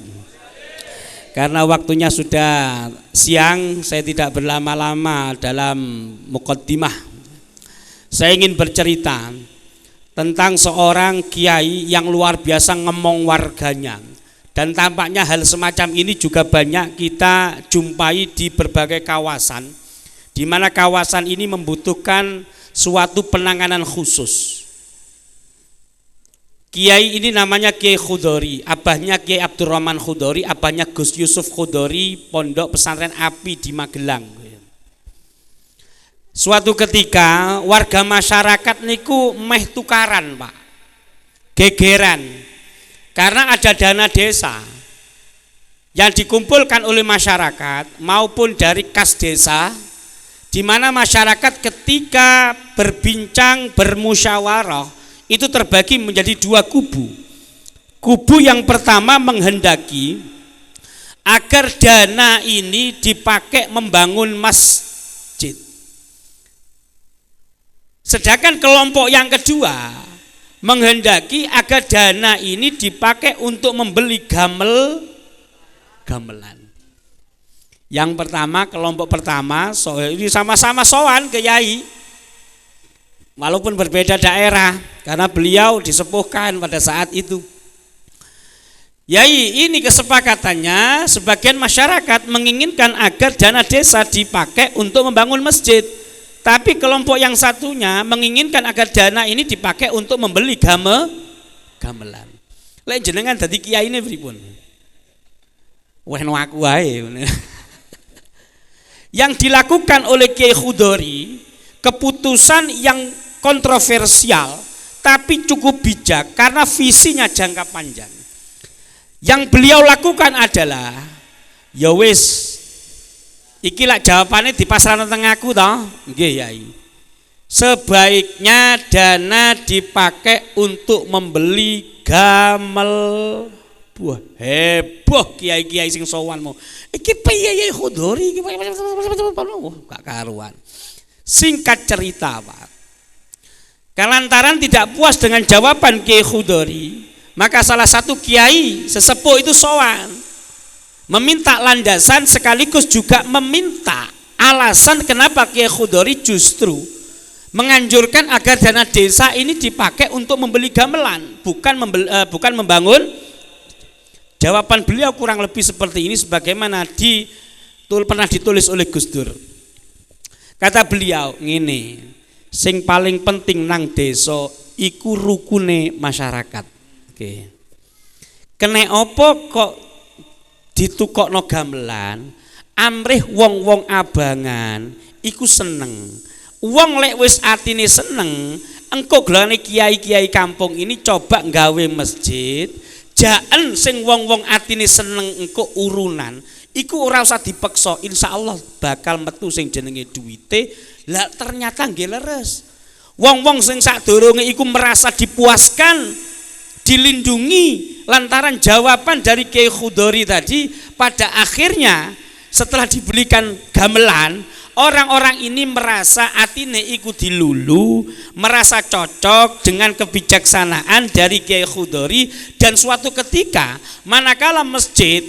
Karena waktunya sudah siang, saya tidak berlama-lama dalam muqaddimah. Saya ingin bercerita tentang seorang kiai yang luar biasa ngemong warganya. Dan tampaknya hal semacam ini juga banyak kita jumpai di berbagai kawasan, di mana kawasan ini membutuhkan suatu penanganan khusus. Kiai ini namanya Kiai Khudori, abahnya Kiai Abdurrahman Khudori, abahnya Gus Yusuf Khudori, Pondok Pesantren Api di Magelang. Suatu ketika warga masyarakat niku meh tukaran Pak, gegeran, karena ada dana desa yang dikumpulkan oleh masyarakat maupun dari kas desa, di mana masyarakat ketika berbincang bermusyawarah itu terbagi menjadi 2 kubu. Kubu yang pertama menghendaki agar dana ini dipakai membangun masjid. Sedangkan kelompok yang kedua menghendaki agar dana ini dipakai untuk membeli gamelan. Yang pertama, kelompok pertama ini sama-sama sowan ke Yai, walaupun berbeda daerah, karena beliau disepuhkan pada saat itu. Yai, ini kesepakatannya sebagian masyarakat menginginkan agar dana desa dipakai untuk membangun masjid, tapi kelompok yang satunya menginginkan agar dana ini dipakai untuk membeli gamelan. Lek jenengan dadi kiai ini pripun? Weno aku wae. Yang dilakukan oleh Kiai Khudori, keputusan yang kontroversial tapi cukup bijak karena visinya jangka panjang. Yang beliau lakukan adalah ya wis iki lak jawabane dipasrahno teng aku to. Nggih Yai. Sebaiknya dana dipakai untuk membeli gamel. Wah, heboh kiai-kiai sing sowan mau. Iki piye Yai Khudori iki gak karuan. Singkat cerita, Pak. Kelantaran tidak puas dengan jawaban Kiai Khudori, maka salah satu kiai sesepuh itu sowan, meminta landasan sekaligus juga meminta alasan kenapa Kiai Khudori justru menganjurkan agar dana desa ini dipakai untuk membeli gamelan, bukan membangun. Jawaban beliau kurang lebih seperti ini sebagaimana pernah ditulis oleh Gus Dur. Kata beliau ngene, sing paling penting nang desa iku rukune masyarakat. Oke. Kene apa kok ditukokno gamelan, amrih wong-wong abangan iku seneng. Wong lek wis atine seneng, engko glane kiai-kiai kampung ini coba nggawe masjid. Jaen sing wong-wong atine seneng engko urunan, iku ora usah dipeksa, insyaallah bakal metu sing jenenge duwite. Lah ternyata nggih leres. Wong-wong sing sadurunge iku merasa dipuaskan, dilindungi lantaran jawaban dari Kiai Khudori tadi. Pada akhirnya setelah dibelikan gamelan, orang-orang ini merasa atine iku dilulu, merasa cocok dengan kebijaksanaan dari Kiai Khudori. Dan suatu ketika manakala masjid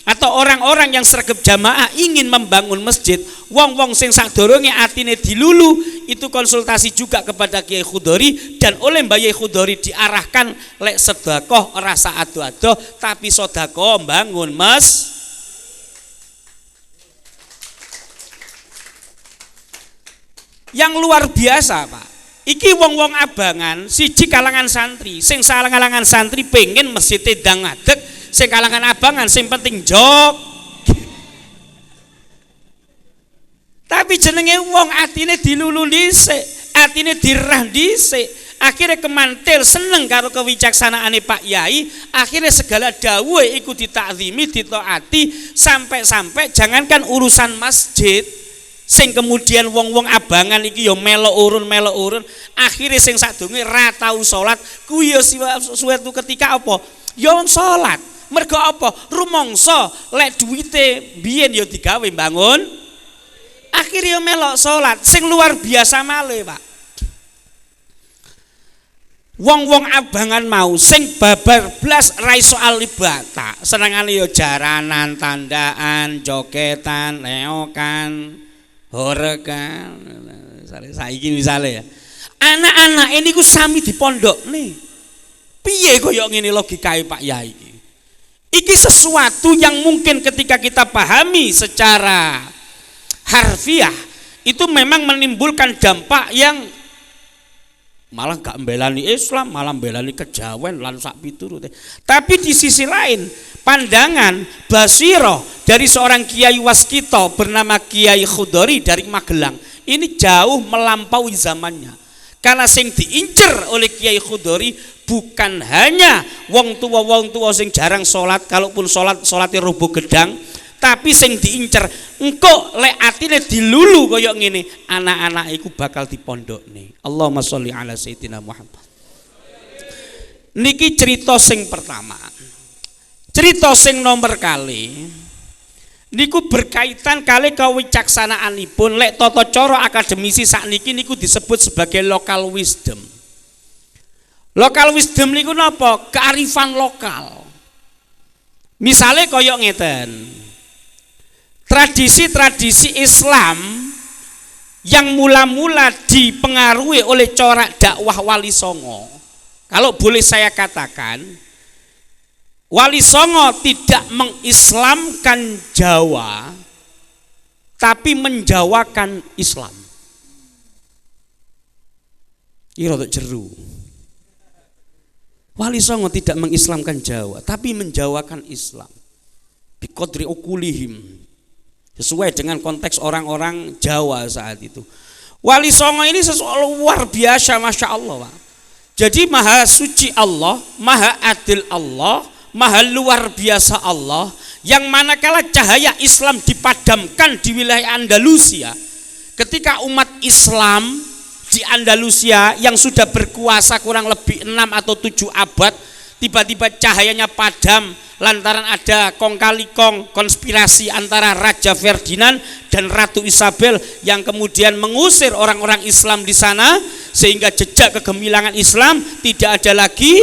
atau orang-orang yang sregep jamaah ingin membangun masjid, wong-wong sing sadurunge atine dilulu itu konsultasi juga kepada Kiai Khudori, dan oleh Mbah Kiai Khudori diarahkan lek sedekah ora sak ado-ado tapi sedekah bangun yang luar biasa, Pak. Iki wong-wong abangan, siji kalangan santri, sing kalangan santri pengen masjid ndang ngadeg, sing kalangan abangan sing penting jog. Tapi jenenge wong atine dilulu dhisik, atine dirah dhisik, akhirnya kemantil seneng karo kewicaksanaane Pak Yai, akhirnya segala dawuhe iku ditakzimi, ditaati, sampai jangankan urusan masjid, sing kemudian wong-wong abangan iki ya melok urun, akhirnya sing sadurunge ra tau salat kuwi ya suatu ketika apa? Ya salat. Mergo apa? Rumangsa lek duwite biyen ya digawe bangun, akhirnya melok salat. Sing luar biasa malih, Pak. Wong-wong abangan mau sing babar blas ra iso alibata, senengane ya jaranan, tandaan, jogetan, leokan, horekan. Saiki misale ya. Anak-anak ini ku sami di pondok nih. Piye kaya ngene logikae Pak Yai iki? Iki sesuatu yang mungkin ketika kita pahami secara harfiah itu memang menimbulkan dampak yang malah gak mbelani Islam, malah mbelani kejawen lan sak piturute. Tapi di sisi lain, pandangan basiroh dari seorang kiai waskito bernama Kiai Khudori dari Magelang ini jauh melampaui zamannya. Karena sing diincer oleh Kiai Khudori bukan hanya wong tua sing jarang sholat, kalaupun sholatnya rubuh gedang, tapi sing diincer engko lek atine dilulu kaya ngene, anak-anak iku bakal dipondokne. Allahumma sholli ala sayyidina Muhammad. Niki cerita sing pertama. Cerita sing nomor kali niku berkaitan kali kawicaksanaanipun lek tata cara akademisi sakniki niku disebut sebagai local wisdom. Local wisdom niku napa? Kearifan lokal. Misalnya kaya ngeten. Tradisi-tradisi Islam yang mula-mula dipengaruhi oleh corak dakwah Wali Songo. Kalau boleh saya katakan, Wali Songo tidak mengislamkan Jawa, tapi menjawakan Islam. Ini rada jeru. Wali Songo tidak mengislamkan Jawa, tapi menjawakan Islam. biqadri ukulihim, sesuai dengan konteks orang-orang Jawa saat itu. Wali Songo ini sesuatu luar biasa, Masya Allah, Pak. Jadi maha suci Allah, maha adil Allah, maha luar biasa Allah, yang manakala cahaya Islam dipadamkan di wilayah Andalusia, ketika umat Islam di Andalusia yang sudah berkuasa kurang lebih 6 atau 7 abad, tiba-tiba cahayanya padam lantaran ada kong kali kong konspirasi antara Raja Ferdinand dan Ratu Isabel yang kemudian mengusir orang-orang Islam di sana, sehingga jejak kegemilangan Islam tidak ada lagi.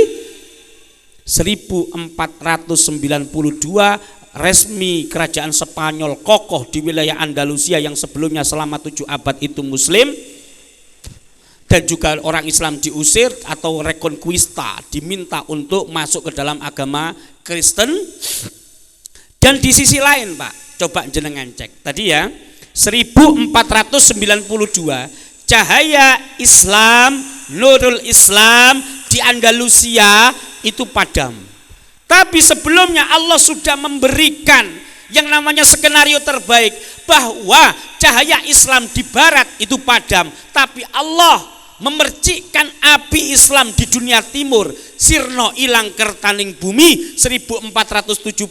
1492 resmi kerajaan Spanyol kokoh di wilayah Andalusia yang sebelumnya selama 7 abad itu Muslim, dan juga orang Islam diusir atau reconquista, diminta untuk masuk ke dalam agama Kristen. Dan di sisi lain, Pak, coba jenengan cek tadi ya, 1492 cahaya Islam, nurul Islam di Andalusia itu padam. Tapi sebelumnya Allah sudah memberikan yang namanya skenario terbaik, bahwa cahaya Islam di barat itu padam, tapi Allah memercikkan api Islam di dunia timur. Sirno ilang kertaning bumi, 1478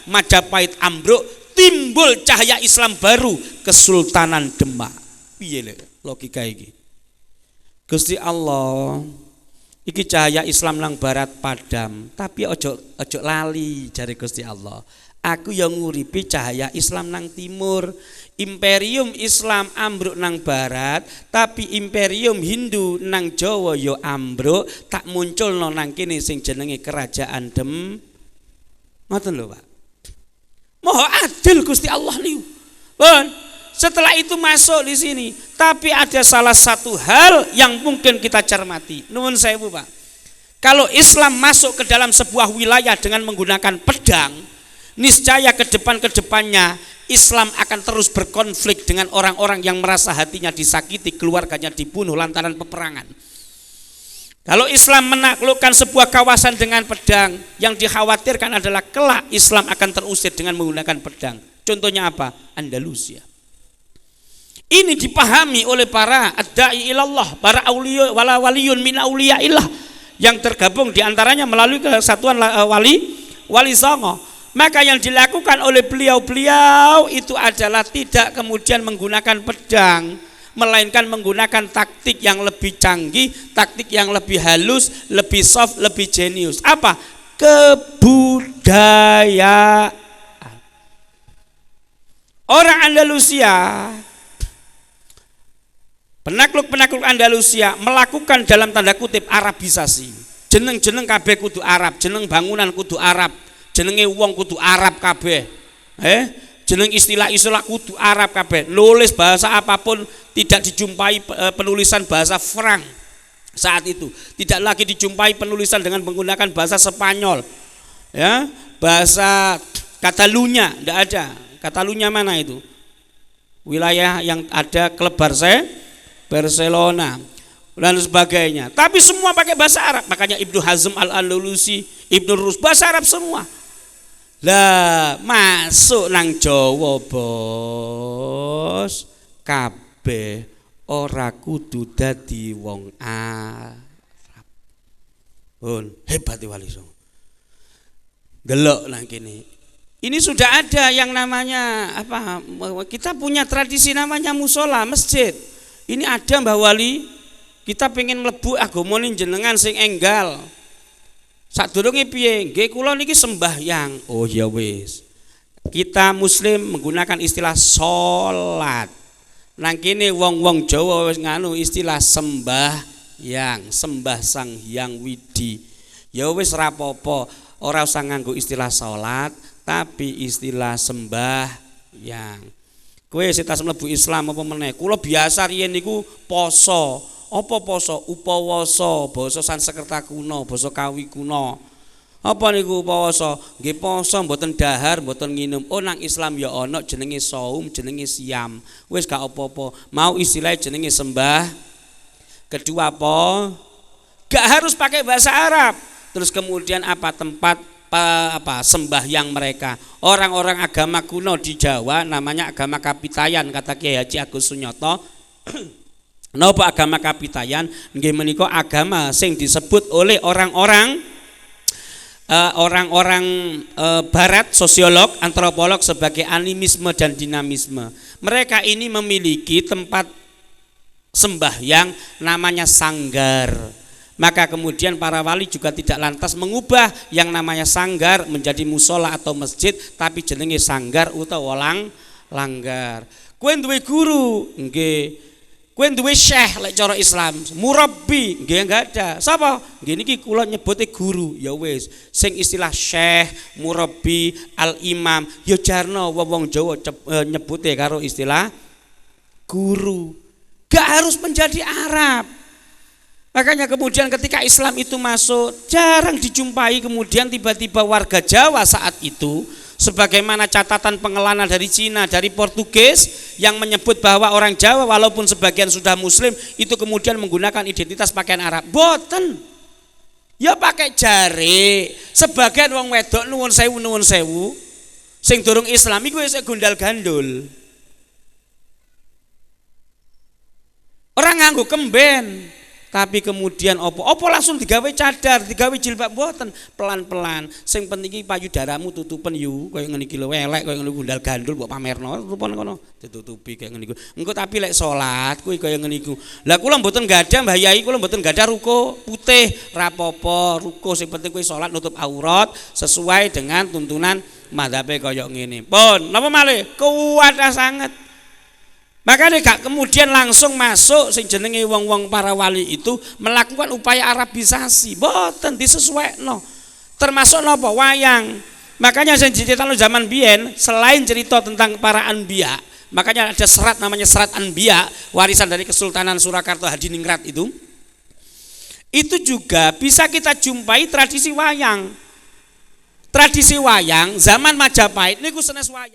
Majapahit ambruk, timbul cahaya Islam baru, Kesultanan Demak. Piye logika iki? Gusti Allah iki cahaya Islam nang barat padam, tapi ojo lali jare Gusti Allah. Aku yang nguripi cahaya Islam nang timur. Imperium Islam ambruk nang barat, tapi imperium Hindu nang Jawa yo ambruk, tak muncul nang kene sing jenenge kerajaan ngoten lho, Pak. Maha adil Gusti Allah niku. Pun setelah itu masuk di sini, tapi ada salah satu hal yang mungkin kita cermati. Nuwun sewu, Pak. Kalau Islam masuk ke dalam sebuah wilayah dengan menggunakan pedang, niscaya ke depannya Islam akan terus berkonflik dengan orang-orang yang merasa hatinya disakiti, keluarganya dibunuh lantaran peperangan. Kalau Islam menaklukkan sebuah kawasan dengan pedang, yang dikhawatirkan adalah kelak Islam akan terusir dengan menggunakan pedang. Contohnya apa? Andalusia. Ini dipahami oleh para ad-da'i ilallah, para auliya wala waliyun min auliyaillah yang tergabung diantaranya melalui kesatuan Wali Songo. Maka yang dilakukan oleh beliau-beliau itu adalah tidak kemudian menggunakan pedang, melainkan menggunakan taktik yang lebih canggih, taktik yang lebih halus, lebih soft, lebih jenius. Apa? Kebudayaan. Orang Andalusia, penakluk-penakluk Andalusia melakukan dalam tanda kutip Arabisasi. Jeneng-jeneng kabeh kudu Arab, jeneng bangunan kudu Arab, jenenge wong kudu Arab kabeh. Jeneng istilah-istilah kudu Arab kabeh. Nulis bahasa apapun tidak dijumpai penulisan bahasa Frank saat itu. Tidak lagi dijumpai penulisan dengan menggunakan bahasa Spanyol. Ya, bahasa Catalunya tidak ada. Catalunya mana itu? Wilayah yang ada klub Barcelona dan sebagainya. Tapi semua pakai bahasa Arab. Makanya Ibnu Hazm Al-Andalusi, Ibnu Rus bahasa Arab semua. Lah masuk nang Jawa bos, kabeh ora kudu dadi wong Arab. Pun hebat Wali Songo. Delok nang kene. Ini sudah ada yang namanya apa? Kita punya tradisi namanya musola, masjid. Ini ada Mbah Wali. Kita pengen mlebu agamane jenengan sing enggal. Sadurunge piye? Nggih kula niki sembahyang. Oh ya wis. Kita muslim menggunakan istilah salat. Nang kene wong-wong Jawa wis nganu istilah sembahyang, sembah Sang Hyang Widi. Ya wis ora apa-apa, ora usah nganggo istilah salat, tapi istilah sembahyang. Kowe sing tas mlebu Islam apa meneh? Kula biasa riyen niku poso. Apa poso? Upawasa, basa Sanskerta kuno, basa Kawi kuno. Apa niku upawasa? Nggih poso mboten dahar, mboten nginum. Oh nang Islam ya ana jenenge saum, jenenge siam. Wis gak apa-apa. Mau istilah jenenge sembah. Kedua apa? Gak harus pakai bahasa Arab. Terus kemudian apa? Tempat sembahyang mereka. Orang-orang agama kuno di Jawa namanya agama Kapitayan, kata Kiai Haji Agus Sunyoto. Napa agama Kapitayan? Nggih menika agama sing disebut oleh orang-orang barat, sosiolog, antropolog sebagai animisme dan dinamisme. Mereka ini memiliki tempat sembahyang namanya sanggar. Maka kemudian para wali juga tidak lantas mengubah yang namanya sanggar menjadi musola atau masjid, tapi jenenge sanggar utawa langgar. Kowe duwe guru, nggih. Kowe duwe syekh lek cara Islam, murabbi, nggih enggak ada. Sapa? Nggih niki kula nyebute guru, ya wis. Sing istilah syekh, murabbi, al-imam, ya jarno wong Jawa nyebute karo istilah guru. Gak harus menjadi Arab. Makanya kemudian ketika Islam itu masuk, jarang dijumpai kemudian tiba-tiba warga Jawa saat itu, sebagaimana catatan pengelana dari Cina, dari Portugis yang menyebut bahwa orang Jawa walaupun sebagian sudah Muslim itu kemudian menggunakan identitas pakaian Arab. Boten, ya pakai jari. Sebagian wong wedok nuwun sewu, sing durung Islam iku wis gondal gandul. Orang nganggo kemben. Tapi kemudian opo langsung digawe cadar, digawe jilbab, boten, pelan-pelan. Sing penting iki payudaramu tutupen yu, kaya ngene iki lho elek, kaya ngene gundal gandul mbok pamerno, tutupen kono, ditutupi kaya ngene iku. Engko tapi lek salat kuwi kaya ngene iku. Lah kula mboten gadah Mbah Yai, kula mboten gadah ruko putih, rapopo, ruko sing penting kuwi salat nutup aurat sesuai dengan tuntunan mazhabe kaya ngene. Pun, napa malih? Kuwatah sanget. Makanya gak kemudian langsung masuk sing jenenge wong-wong para wali itu melakukan upaya Arabisasi, boten disesuaikno. Termasuk napa wayang. Makanya sing diceritano zaman biyen selain cerita tentang para anbiya, makanya ada serat namanya serat anbiya, warisan dari Kesultanan Surakarta Hadiningrat itu. Itu juga bisa kita jumpai tradisi wayang. Tradisi wayang zaman Majapahit niku senes wayang.